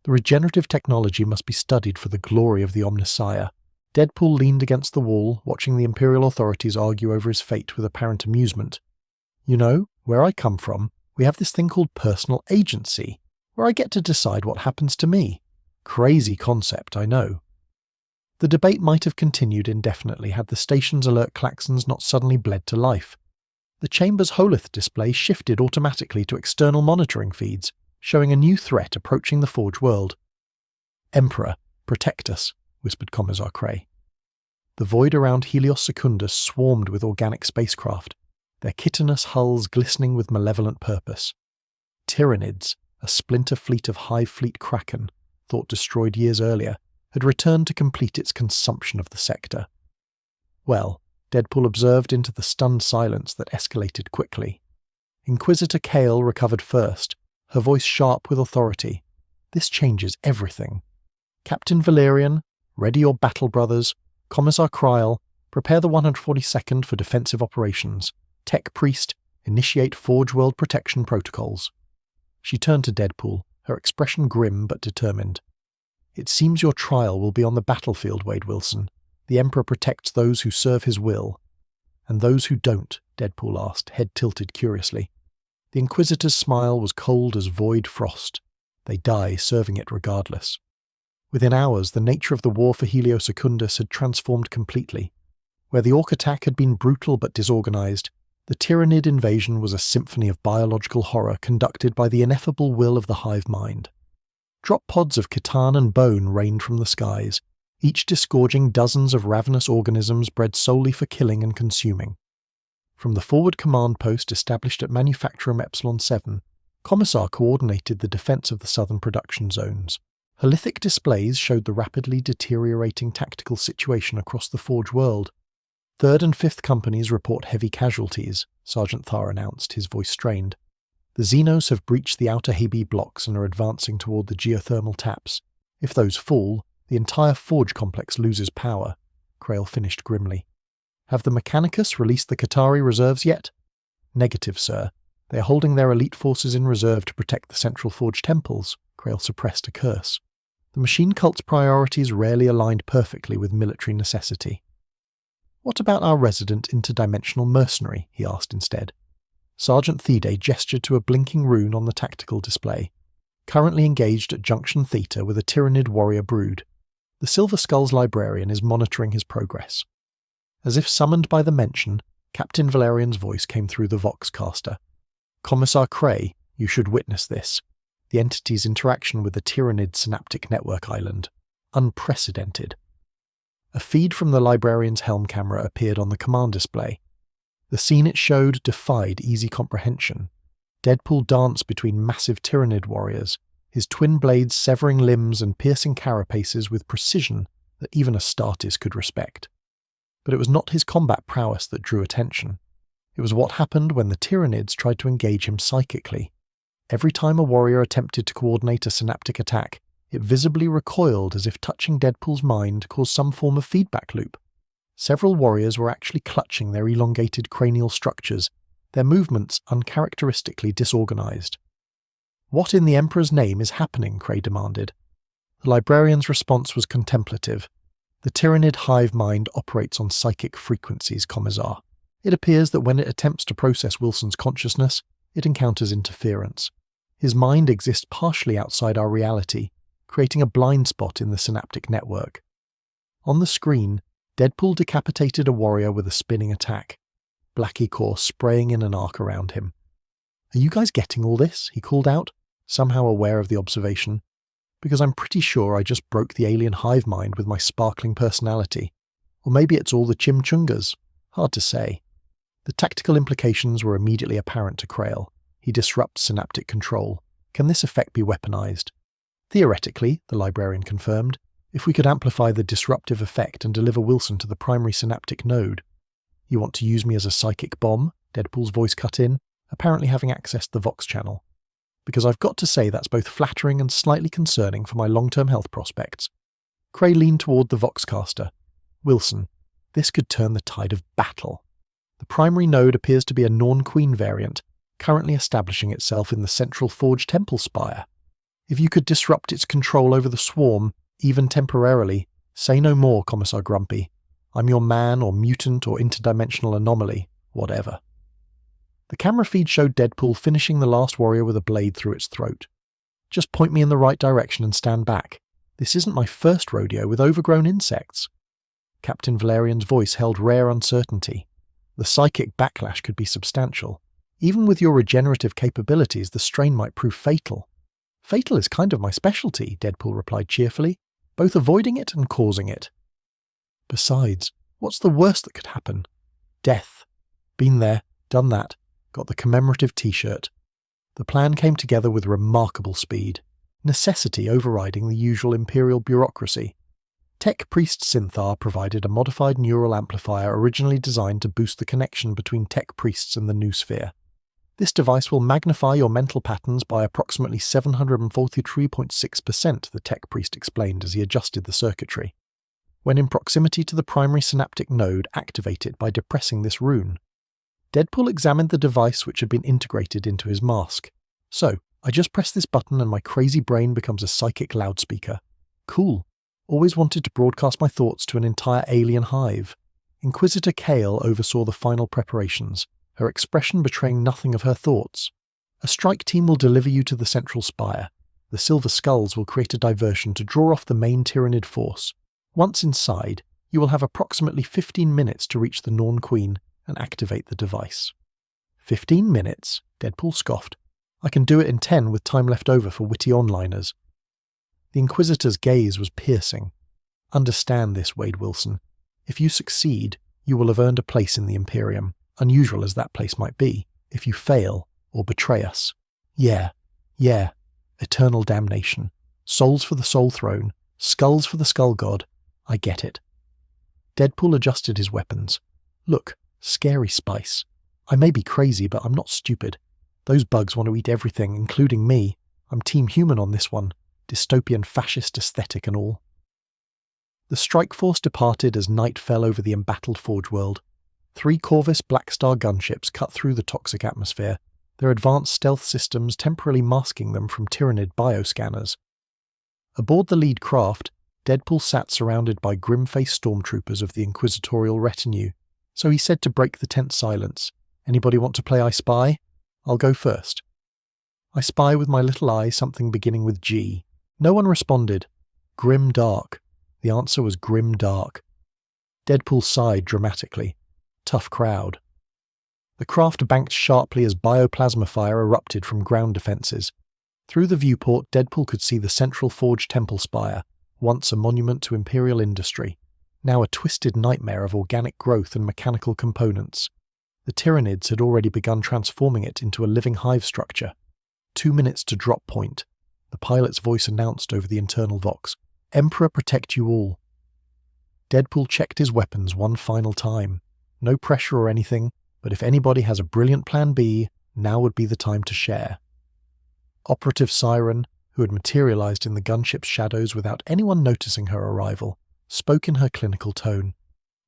The regenerative technology must be studied for the glory of the Omnissiah. Deadpool leaned against the wall, watching the Imperial authorities argue over his fate with apparent amusement. You know, where I come from, we have this thing called personal agency, where I get to decide what happens to me. Crazy concept, I know. The debate might have continued indefinitely had the station's alert klaxons not suddenly bled to life. The chamber's holith display shifted automatically to external monitoring feeds, showing a new threat approaching the Forge world. Emperor, protect us, whispered Commissar Cray. The void around Helios Secundus swarmed with organic spacecraft, their chitinous hulls glistening with malevolent purpose. Tyranids, a splinter fleet of Hive Fleet Kraken, thought destroyed years earlier, had returned to complete its consumption of the sector. Well, Deadpool observed into the stunned silence that escalated quickly. Inquisitor Kale recovered first, her voice sharp with authority. This changes everything. Captain Valerian, ready your battle brothers. Commissar Kryl, prepare the 142nd for defensive operations. Tech Priest, initiate Forge World protection protocols. She turned to Deadpool, her expression grim but determined. It seems your trial will be on the battlefield, Wade Wilson. The Emperor protects those who serve his will. And those who don't, Deadpool asked, head tilted curiously. The Inquisitor's smile was cold as void frost. They die serving it regardless. Within hours, the nature of the war for Helios Secundus had transformed completely. Where the Orc attack had been brutal but disorganized, the Tyranid invasion was a symphony of biological horror conducted by the ineffable will of the hive mind. Drop pods of chitin and bone rained from the skies, each disgorging dozens of ravenous organisms bred solely for killing and consuming. From the forward command post established at Manufacturum Epsilon 7, Commissar coordinated the defense of the southern production zones. Holithic displays showed the rapidly deteriorating tactical situation across the Forge world. 3rd and 5th companies report heavy casualties, Sergeant Thar announced, his voice strained. The Xenos have breached the outer Habe blocks and are advancing toward the geothermal taps. If those fall, the entire Forge complex loses power, Krail finished grimly. Have the Mechanicus released the Qatari reserves yet? Negative, sir. They are holding their elite forces in reserve to protect the Central Forge temples, Krail suppressed a curse. The machine cult's priorities rarely aligned perfectly with military necessity. What about our resident interdimensional mercenary? He asked instead. Sergeant Thede gestured to a blinking rune on the tactical display. Currently engaged at Junction Theta with a Tyranid warrior brood. The Silver Skull's librarian is monitoring his progress. As if summoned by the mention, Captain Valerian's voice came through the Voxcaster. Commissar Cray, you should witness this. The entity's interaction with the Tyranid synaptic network island. Unprecedented. A feed from the librarian's helm camera appeared on the command display. The scene it showed defied easy comprehension. Deadpool danced between massive Tyranid warriors, his twin blades severing limbs and piercing carapaces with precision that even Astartes could respect. But it was not his combat prowess that drew attention. It was what happened when the Tyranids tried to engage him psychically. Every time a warrior attempted to coordinate a synaptic attack, It visibly recoiled as if touching Deadpool's mind caused some form of feedback loop. Several warriors were actually clutching their elongated cranial structures, their movements uncharacteristically disorganized. "What in the Emperor's name is happening?" Cray demanded. The librarian's response was contemplative. "The Tyranid hive mind operates on psychic frequencies, Commissar. It appears that when it attempts to process Wilson's consciousness, it encounters interference. His mind exists partially outside our reality, creating a blind spot in the synaptic network." On the screen, Deadpool decapitated a warrior with a spinning attack, Blackie core spraying in an arc around him. "Are you guys getting all this?" he called out, somehow aware of the observation. "Because I'm pretty sure I just broke the alien hive mind with my sparkling personality. Or maybe it's all the chimchungas. Hard to say." The tactical implications were immediately apparent to Krail. He disrupts synaptic control. Can this effect be weaponized? Theoretically, the librarian confirmed, if we could amplify the disruptive effect and deliver Wilson to the primary synaptic node. "You want to use me as a psychic bomb?" Deadpool's voice cut in, apparently having accessed the Vox channel. "Because I've got to say that's both flattering and slightly concerning for my long-term health prospects." Cray leaned toward the Voxcaster. "Wilson, this could turn the tide of battle. The primary node appears to be a Norn Queen variant, currently establishing itself in the central Forge Temple spire. If you could disrupt its control over the swarm, even temporarily, say no more, Commissar Grumpy. I'm your man or mutant or interdimensional anomaly, whatever." The camera feed showed Deadpool finishing the last warrior with a blade through its throat. "Just point me in the right direction and stand back. This isn't my first rodeo with overgrown insects." Captain Valerian's voice held rare uncertainty. The psychic backlash could be substantial. Even with your regenerative capabilities, the strain might prove fatal. "Fatal is kind of my specialty," Deadpool replied cheerfully, "both avoiding it and causing it. Besides, what's the worst that could happen? Death. Been there, done that, got the commemorative t-shirt." The plan came together with remarkable speed, necessity overriding the usual Imperial bureaucracy. Tech Priest Synthar provided a modified neural amplifier originally designed to boost the connection between Tech Priests and the New Sphere. "This device will magnify your mental patterns by approximately 743.6%, the Tech Priest explained as he adjusted the circuitry. "When in proximity to the primary synaptic node, activate it by depressing this rune." Deadpool examined the device which had been integrated into his mask. "So, I just press this button and my crazy brain becomes a psychic loudspeaker. Cool. Always wanted to broadcast my thoughts to an entire alien hive." Inquisitor Kale oversaw the final preparations, her expression betraying nothing of her thoughts. "A strike team will deliver you to the central spire. The Silver Skulls will create a diversion to draw off the main Tyranid force. Once inside, you will have approximately 15 minutes to reach the Norn Queen and activate the device." 15 minutes? Deadpool scoffed. "I can do it in 10 with time left over for witty onliners." The Inquisitor's gaze was piercing. "Understand this, Wade Wilson. If you succeed, you will have earned a place in the Imperium, unusual as that place might be. If you fail, or betray us, yeah, eternal damnation. Souls for the Soul Throne, skulls for the Skull God. I get it." Deadpool adjusted his weapons. "Look, scary spice. I may be crazy, but I'm not stupid. Those bugs want to eat everything, including me. I'm Team Human on this one. Dystopian fascist aesthetic and all." The strike force departed as night fell over the embattled Forge world. 3 Corvus Black Star gunships cut through the toxic atmosphere, their advanced stealth systems temporarily masking them from Tyranid bioscanners. Aboard the lead craft, Deadpool sat surrounded by grim-faced stormtroopers of the inquisitorial retinue, so he said to break the tense silence, "Anybody want to play I Spy? I'll go first." "I spy with my little eye something beginning with G." No one responded. Grimdark. The answer was grimdark. Deadpool sighed dramatically. Tough crowd. The craft banked sharply as bioplasma fire erupted from ground defences. Through the viewport, Deadpool could see the central Forge Temple spire, once a monument to Imperial industry, now a twisted nightmare of organic growth and mechanical components. The Tyranids had already begun transforming it into a living hive structure. 2 minutes to drop point. The pilot's voice announced over the internal vox, "Emperor protect you all." Deadpool checked his weapons one final time. No pressure or anything, but if anybody has a brilliant plan B, now would be the time to share. Operative siren, who had materialized in the gunship's shadows without anyone noticing her arrival, spoke in her clinical tone.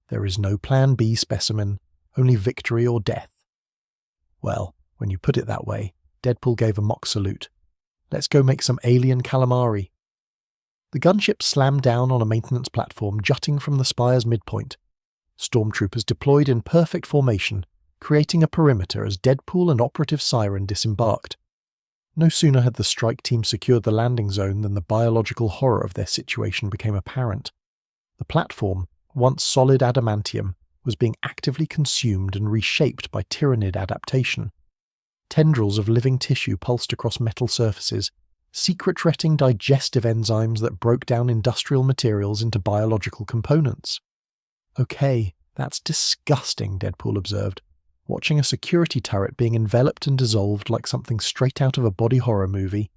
"There is no Plan B, specimen, only victory or death." Well, when you put it that way, Deadpool gave a mock salute. "Let's go make some alien calamari." The gunship slammed down on a maintenance platform jutting from the spire's midpoint. Stormtroopers deployed in perfect formation, creating a perimeter as Deadpool and Operative Siren disembarked. No sooner had the strike team secured the landing zone than the biological horror of their situation became apparent. The platform, once solid adamantium, was being actively consumed and reshaped by Tyrannid adaptation. Tendrils of living tissue pulsed across metal surfaces, secret-retting digestive enzymes that broke down industrial materials into biological components. "Okay, that's disgusting," Deadpool observed, watching a security turret being enveloped and dissolved like something straight out of a body horror movie.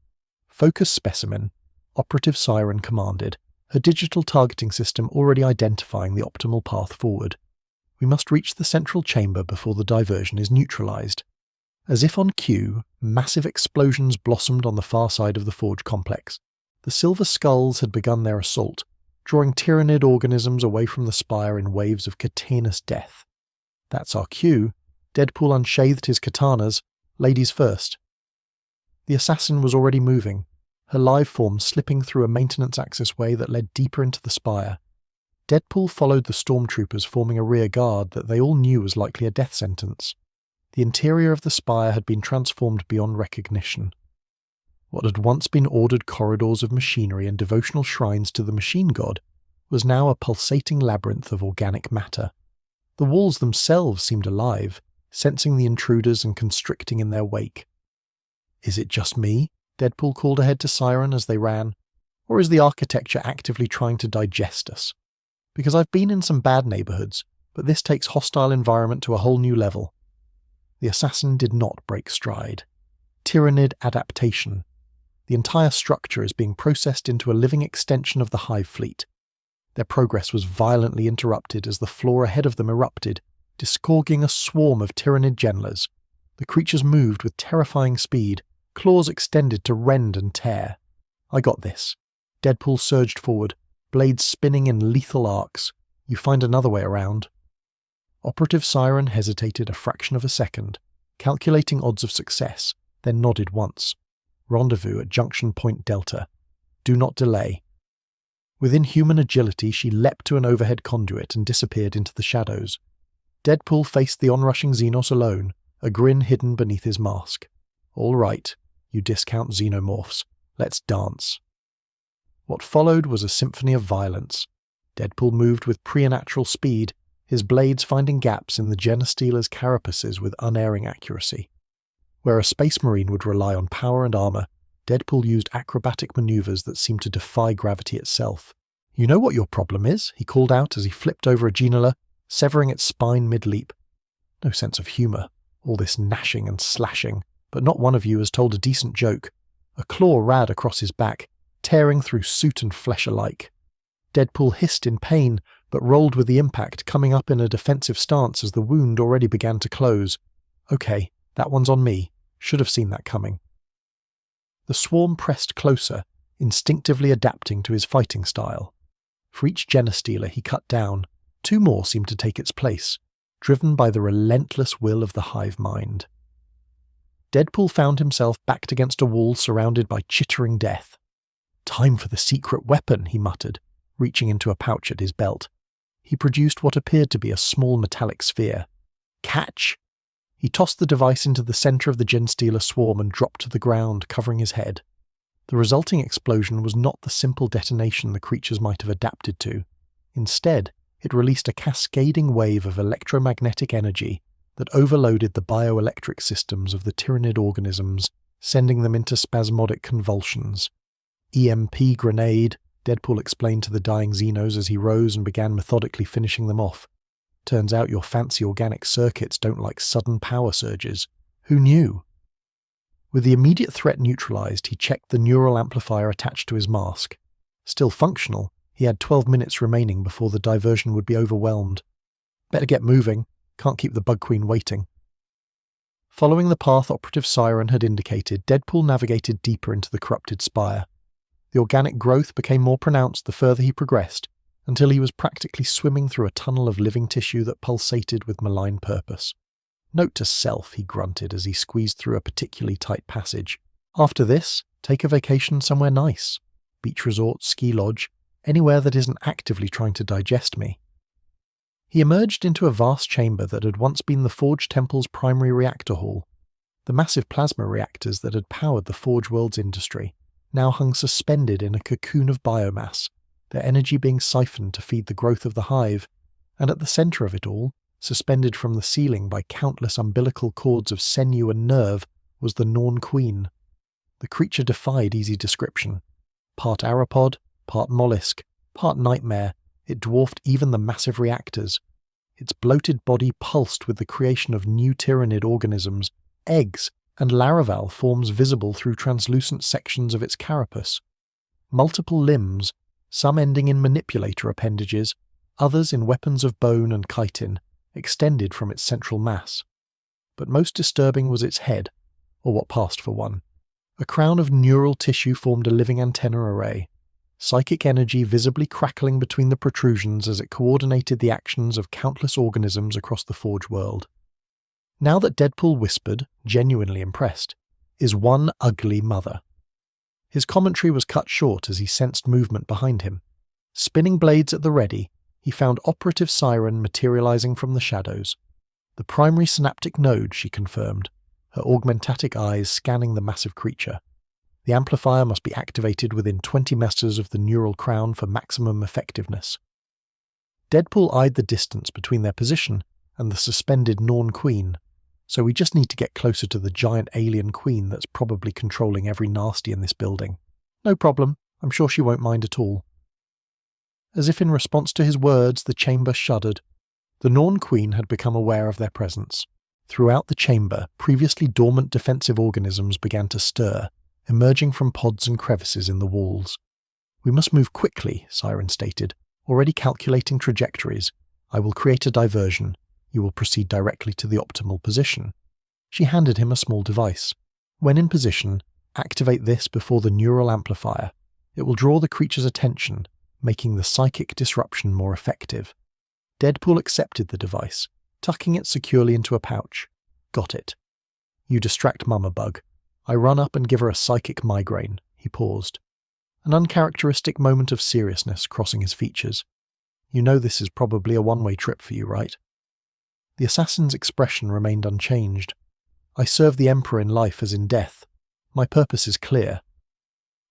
"Focus, specimen," Operative Siren commanded, her digital targeting system already identifying the optimal path forward. "We must reach the central chamber before the diversion is neutralized." As if on cue, massive explosions blossomed on the far side of the Forge complex. The Silver Skulls had begun their assault, drawing Tyrannid organisms away from the spire in waves of cutaneous death. "That's our cue." Deadpool unsheathed his katanas, ladies first. The assassin was already moving, her live form slipping through a maintenance access way that led deeper into the spire. Deadpool followed the stormtroopers, forming a rear guard that they all knew was likely a death sentence. The interior of the spire had been transformed beyond recognition. What had once been ordered corridors of machinery and devotional shrines to the machine god was now a pulsating labyrinth of organic matter. The walls themselves seemed alive, sensing the intruders and constricting in their wake. "Is it just me?" Deadpool called ahead to Siren as they ran. "Or is the architecture actively trying to digest us? Because I've been in some bad neighborhoods, but this takes hostile environment to a whole new level." The assassin did not break stride. Tyrannid adaptation. The entire structure is being processed into a living extension of the Hive fleet. Their progress was violently interrupted as the floor ahead of them erupted, disgorging a swarm of Tyrannid Genlers. The creatures moved with terrifying speed, claws extended to rend and tear. "I got this." Deadpool surged forward, blades spinning in lethal arcs. "You find another way around." Operative Siren hesitated a fraction of a second, calculating odds of success, then nodded once. "Rendezvous at Junction Point Delta. Do not delay." With inhuman agility, she leapt to an overhead conduit and disappeared into the shadows. Deadpool faced the onrushing Xenos alone, a grin hidden beneath his mask. "All right, you discount xenomorphs. Let's dance." What followed was a symphony of violence. Deadpool moved with preternatural speed, his blades finding gaps in the Genestealer's carapaces with unerring accuracy. Where a space marine would rely on power and armor, Deadpool used acrobatic maneuvers that seemed to defy gravity itself. "You know what your problem is?" he called out as he flipped over a Genela, severing its spine mid-leap. "No sense of humor. All this gnashing and slashing, but not one of you has told a decent joke." A claw rad across his back, tearing through suit and flesh alike. Deadpool hissed in pain, but rolled with the impact, coming up in a defensive stance as the wound already began to close. "Okay, that one's on me. Should have seen that coming." The swarm pressed closer, instinctively adapting to his fighting style. For each Genestealer he cut down, two more seemed to take its place, driven by the relentless will of the hive mind. Deadpool found himself backed against a wall surrounded by chittering death. "Time for the secret weapon," he muttered, reaching into a pouch at his belt. He produced what appeared to be a small metallic sphere. "Catch!" He tossed the device into the center of the Genestealer swarm and dropped to the ground, covering his head. The resulting explosion was not the simple detonation the creatures might have adapted to. Instead, it released a cascading wave of electromagnetic energy that overloaded the bioelectric systems of the Tyrannid organisms, sending them into spasmodic convulsions. "EMP grenade," Deadpool explained to the dying Xenos as he rose and began methodically finishing them off. "Turns out your fancy organic circuits don't like sudden power surges. Who knew?" With the immediate threat neutralized, he checked the neural amplifier attached to his mask. Still functional, he had 12 minutes remaining before the diversion would be overwhelmed. "Better get moving. Can't keep the Bug Queen waiting." Following the path Operative Siren had indicated, Deadpool navigated deeper into the corrupted spire. The organic growth became more pronounced the further he progressed, until he was practically swimming through a tunnel of living tissue that pulsated with malign purpose. "Note to self," he grunted as he squeezed through a particularly tight passage. "After this, take a vacation somewhere nice. Beach resort, ski lodge, anywhere that isn't actively trying to digest me." He emerged into a vast chamber that had once been the Forge Temple's primary reactor hall. The massive plasma reactors that had powered the Forge World's industry now hung suspended in a cocoon of biomass, their energy being siphoned to feed the growth of the hive, and at the centre of it all, suspended from the ceiling by countless umbilical cords of sinew and nerve, was the Norn Queen. The creature defied easy description. Part arapod, part mollusk, part nightmare, it dwarfed even the massive reactors. Its bloated body pulsed with the creation of new tyrannid organisms, eggs, and laravel forms visible through translucent sections of its carapace. Multiple limbs, some ending in manipulator appendages, others in weapons of bone and chitin, extended from its central mass. But most disturbing was its head, or what passed for one. A crown of neural tissue formed a living antenna array, psychic energy visibly crackling between the protrusions as it coordinated the actions of countless organisms across the Forge world. Now that Deadpool whispered, genuinely impressed, "is one ugly mother." His commentary was cut short as he sensed movement behind him. Spinning blades at the ready, he found Operative Siren materializing from the shadows. "The primary synaptic node," she confirmed, her augmentatic eyes scanning the massive creature. "The amplifier must be activated within 20 meters of the neural crown for maximum effectiveness." Deadpool eyed the distance between their position and the suspended Norn Queen. "So we just need to get closer to the giant alien queen that's probably controlling every nasty in this building. No problem, I'm sure she won't mind at all." As if in response to his words, the chamber shuddered. The Norn Queen had become aware of their presence. Throughout the chamber, previously dormant defensive organisms began to stir, emerging from pods and crevices in the walls. "We must move quickly," Siren stated, already calculating trajectories. "I will create a diversion. You will proceed directly to the optimal position." She handed him a small device. "When in position, activate this before the neural amplifier. It will draw the creature's attention, making the psychic disruption more effective." Deadpool accepted the device, tucking it securely into a pouch. "Got it. You distract Mama Bug. I run up and give her a psychic migraine." He paused, an uncharacteristic moment of seriousness crossing his features. "You know this is probably a one-way trip for you, right?" The assassin's expression remained unchanged. "I serve the Emperor in life as in death. My purpose is clear."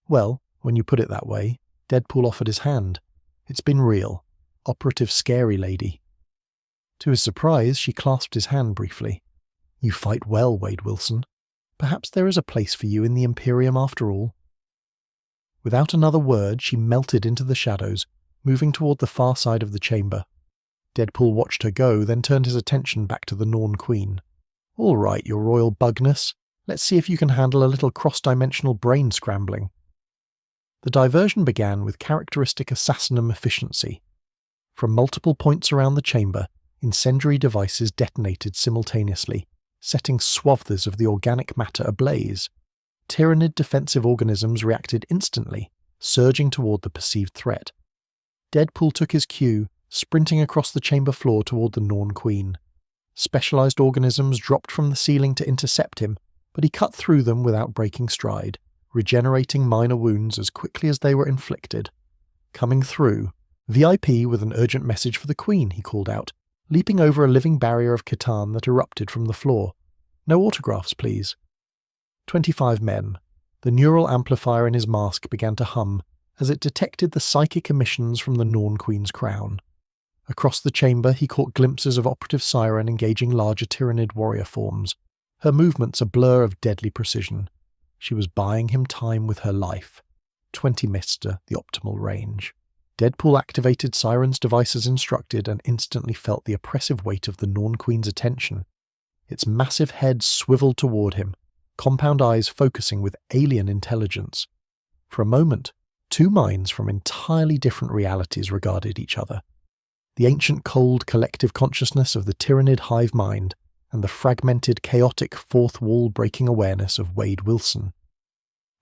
"Well, when you put it that way," Deadpool offered his hand. "It's been real. Operative Scary Lady." To his surprise, she clasped his hand briefly. "You fight well, Wade Wilson. Perhaps there is a place for you in the Imperium after all." Without another word, she melted into the shadows, moving toward the far side of the chamber. Deadpool watched her go, then turned his attention back to the Norn Queen. "All right, your royal bugness. Let's see if you can handle a little cross-dimensional brain scrambling." The diversion began with characteristic assassinum efficiency. From multiple points around the chamber, incendiary devices detonated simultaneously, setting swaths of the organic matter ablaze. Tyrannid defensive organisms reacted instantly, surging toward the perceived threat. Deadpool took his cue, sprinting across the chamber floor toward the Norn Queen. Specialized organisms dropped from the ceiling to intercept him, but he cut through them without breaking stride, regenerating minor wounds as quickly as they were inflicted. "Coming through. VIP with an urgent message for the Queen," he called out, leaping over a living barrier of Khitan that erupted from the floor. "No autographs, please." 25 men. The neural amplifier in his mask began to hum as it detected the psychic emissions from the Norn Queen's crown. Across the chamber, he caught glimpses of Operative Siren engaging larger Tyrannid warrior forms, her movements a blur of deadly precision. She was buying him time with her life. 20 Mister, the optimal range. Deadpool activated Siren's device as instructed and instantly felt the oppressive weight of the Norn Queen's attention. Its massive head swiveled toward him, compound eyes focusing with alien intelligence. For a moment, two minds from entirely different realities regarded each other. The ancient cold collective consciousness of the Tyrannid hive mind, and the fragmented, chaotic fourth wall-breaking awareness of Wade Wilson.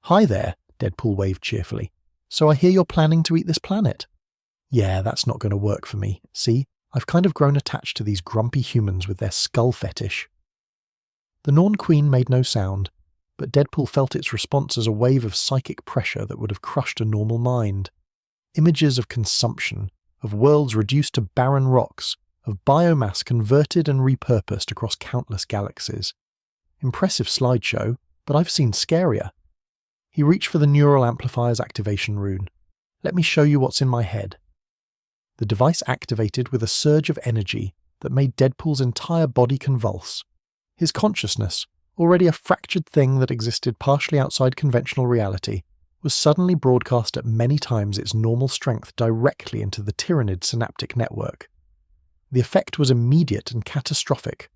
"Hi there," Deadpool waved cheerfully. "So I hear you're planning to eat this planet." "Yeah, that's not going to work for me. See, I've kind of grown attached to these grumpy humans with their skull fetish." The Norn Queen made no sound, but Deadpool felt its response as a wave of psychic pressure that would have crushed a normal mind. Images of consumption, of worlds reduced to barren rocks, of biomass converted and repurposed across countless galaxies. Impressive slideshow, but I've seen scarier. He reached for the neural amplifier's activation rune. "Let me show you what's in my head." The device activated with a surge of energy that made Deadpool's entire body convulse. His consciousness, already a fractured thing that existed partially outside conventional reality, was suddenly broadcast at many times its normal strength directly into the Tyranid synaptic network. The effect was immediate and catastrophic.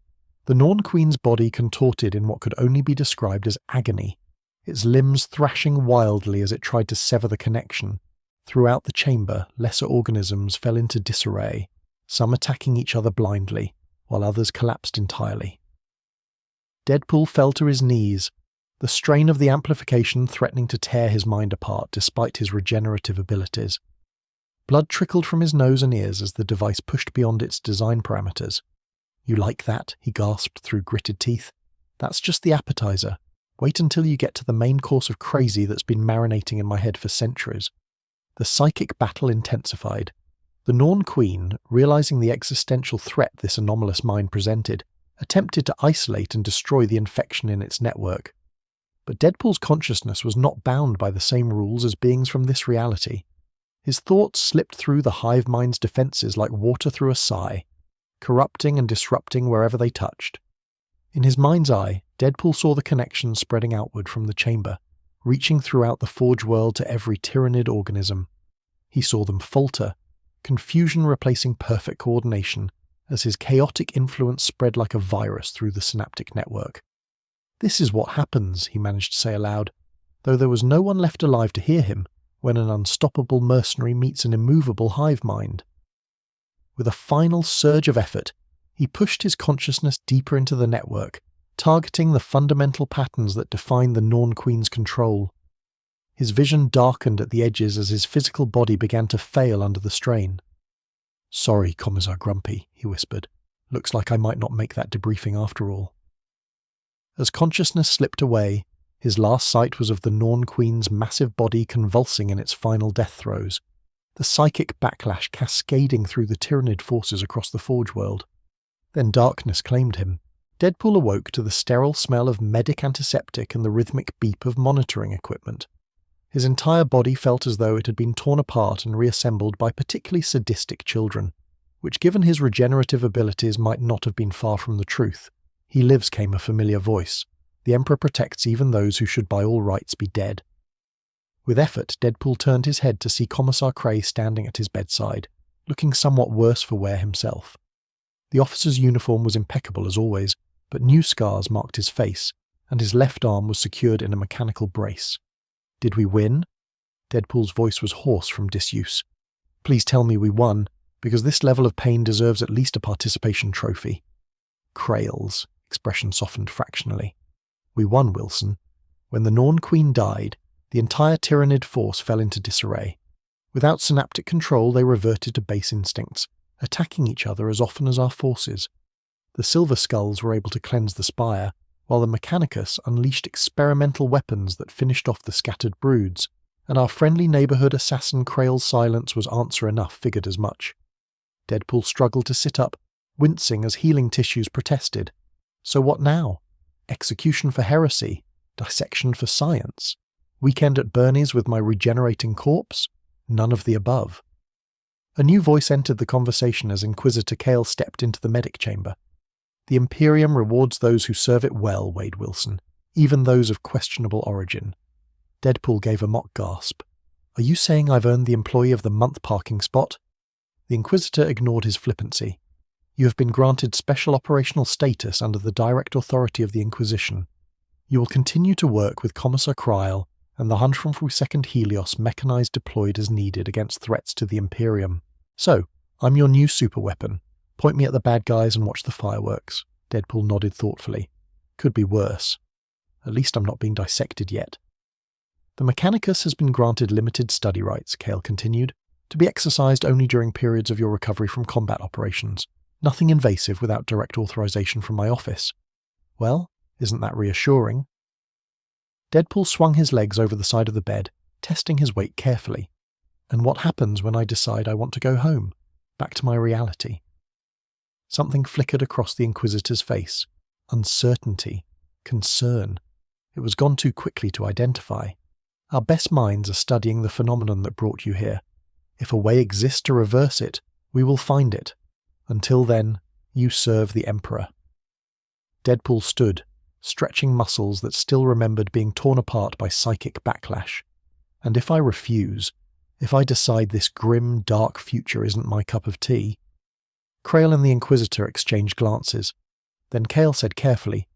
The Norn Queen's body contorted in what could only be described as agony, its limbs thrashing wildly as it tried to sever the connection. Throughout the chamber, lesser organisms fell into disarray, some attacking each other blindly, while others collapsed entirely. Deadpool fell to his knees, the strain of the amplification threatening to tear his mind apart despite his regenerative abilities. Blood trickled from his nose and ears as the device pushed beyond its design parameters. "You like that?" he gasped through gritted teeth. "That's just the appetizer. Wait until you get to the main course of crazy that's been marinating in my head for centuries." The psychic battle intensified. The Norn Queen, realizing the existential threat this anomalous mind presented, attempted to isolate and destroy the infection in its network. But Deadpool's consciousness was not bound by the same rules as beings from this reality. His thoughts slipped through the hive mind's defenses like water through a sigh, corrupting and disrupting wherever they touched. In his mind's eye, Deadpool saw the connection spreading outward from the chamber, reaching throughout the Forge world to every Tyranid organism. He saw them falter, confusion replacing perfect coordination, as his chaotic influence spread like a virus through the synaptic network. "This is what happens," he managed to say aloud, though there was no one left alive to hear him, when an unstoppable mercenary meets an immovable hive mind. With a final surge of effort, he pushed his consciousness deeper into the network, targeting the fundamental patterns that define the Norn Queen's control. His vision darkened at the edges as his physical body began to fail under the strain. "Sorry, Commissar Grumpy," he whispered. "Looks like I might not make that debriefing after all." As consciousness slipped away, his last sight was of the Norn Queen's massive body convulsing in its final death throes, the psychic backlash cascading through the Tyranid forces across the Forge world. Then darkness claimed him. Deadpool awoke to the sterile smell of medic antiseptic and the rhythmic beep of monitoring equipment. His entire body felt as though it had been torn apart and reassembled by particularly sadistic children, which given his regenerative abilities might not have been far from the truth. "He lives," came a familiar voice. "The Emperor protects even those who should by all rights be dead." With effort, Deadpool turned his head to see Commissar Cray standing at his bedside, looking somewhat worse for wear himself. The officer's uniform was impeccable as always, but new scars marked his face, and his left arm was secured in a mechanical brace. "Did we win?" Deadpool's voice was hoarse from disuse. "Please tell me we won, because this level of pain deserves at least a participation trophy." Krail's expression softened fractionally. "We won, Wilson. When the Norn Queen died, the entire Tyranid force fell into disarray. Without synaptic control, they reverted to base instincts, attacking each other as often as our forces. The Silver Skulls were able to cleanse the spire, while the Mechanicus unleashed experimental weapons that finished off the scattered broods, and our friendly neighborhood assassin Krail's silence was answer enough figured as much." Deadpool struggled to sit up, wincing as healing tissues protested. So what now? Execution for heresy? Dissection for science? Weekend at Bernie's with my regenerating corpse? None of the above. A new voice entered the conversation as Inquisitor Kale stepped into the medic chamber. "The Imperium rewards those who serve it well, Wade Wilson, even those of questionable origin." Deadpool gave a mock gasp. "Are you saying I've earned the Employee of the Month parking spot?" The Inquisitor ignored his flippancy. "You have been granted special operational status under the direct authority of the Inquisition. You will continue to work with Commissar Krail and the 102nd Helios mechanized deployed as needed against threats to the Imperium. So, I'm your new superweapon. Point me at the bad guys and watch the fireworks. Deadpool nodded thoughtfully. Could be worse. At least I'm not being dissected yet. The Mechanicus has been granted limited study rights, Cale continued, to be exercised only during periods of your recovery from combat operations. Nothing invasive without direct authorization from my office. Well, isn't that reassuring? Deadpool swung his legs over the side of the bed, testing his weight carefully. And what happens when I decide I want to go home, back to my reality? Something flickered across the Inquisitor's face. Uncertainty. Concern. It was gone too quickly to identify. Our best minds are studying the phenomenon that brought you here. If a way exists to reverse it, we will find it. Until then, you serve the Emperor. Deadpool stood, stretching muscles that still remembered being torn apart by psychic backlash. And if I refuse, if I decide this grim, dark future isn't my cup of tea? Crail and the Inquisitor exchanged glances. Then Cale said carefully,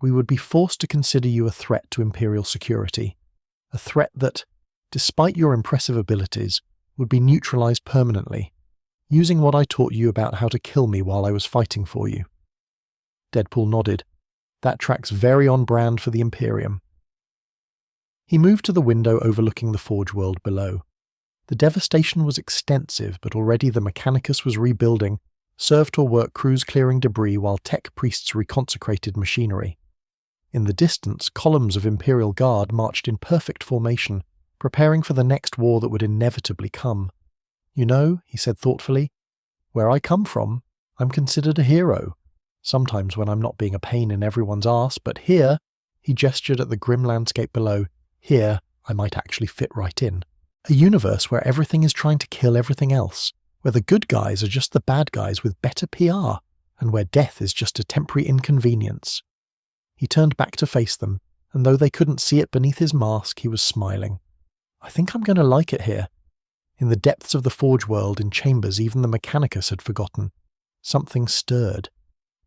we would be forced to consider you a threat to Imperial security. A threat that, despite your impressive abilities, would be neutralized permanently, using what I taught you about how to kill me while I was fighting for you. Deadpool nodded. That tracks very on brand for the Imperium. He moved to the window overlooking the Forge world below. The devastation was extensive, but already the Mechanicus was rebuilding, served work crews clearing debris while tech priests reconsecrated machinery. In the distance, columns of Imperial Guard marched in perfect formation, preparing for the next war that would inevitably come. You know, he said thoughtfully, where I come from, I'm considered a hero. Sometimes when I'm not being a pain in everyone's arse, but here, he gestured at the grim landscape below, here I might actually fit right in. A universe where everything is trying to kill everything else, where the good guys are just the bad guys with better PR, and where death is just a temporary inconvenience. He turned back to face them, and though they couldn't see it beneath his mask, he was smiling. I think I'm going to like it here. In the depths of the Forge world, in chambers even the Mechanicus had forgotten, something stirred.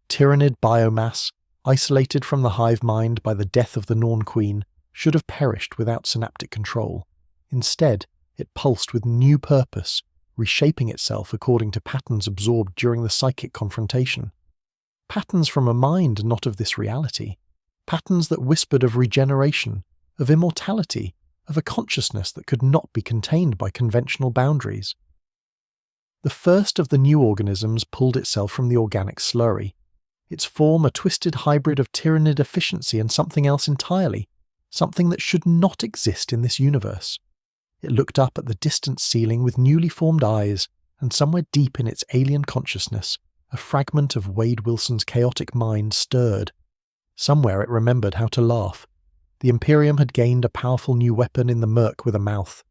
Tyrannid biomass, isolated from the hive mind by the death of the Norn Queen, should have perished without synaptic control. Instead, it pulsed with new purpose, reshaping itself according to patterns absorbed during the psychic confrontation. Patterns from a mind not of this reality. Patterns that whispered of regeneration, of immortality, of a consciousness that could not be contained by conventional boundaries. The first of the new organisms pulled itself from the organic slurry, its form a twisted hybrid of tyrannid efficiency and something else entirely, something that should not exist in this universe. It looked up at the distant ceiling with newly formed eyes, and somewhere deep in its alien consciousness, a fragment of Wade Wilson's chaotic mind stirred. Somewhere it remembered how to laugh. The Imperium had gained a powerful new weapon in the murk with a mouth,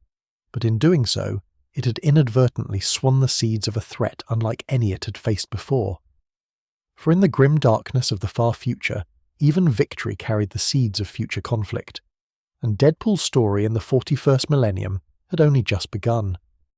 but in doing so, it had inadvertently swan the seeds of a threat unlike any it had faced before. For in the grim darkness of the far future, even victory carried the seeds of future conflict, and Deadpool's story in the 41st millennium had only just begun.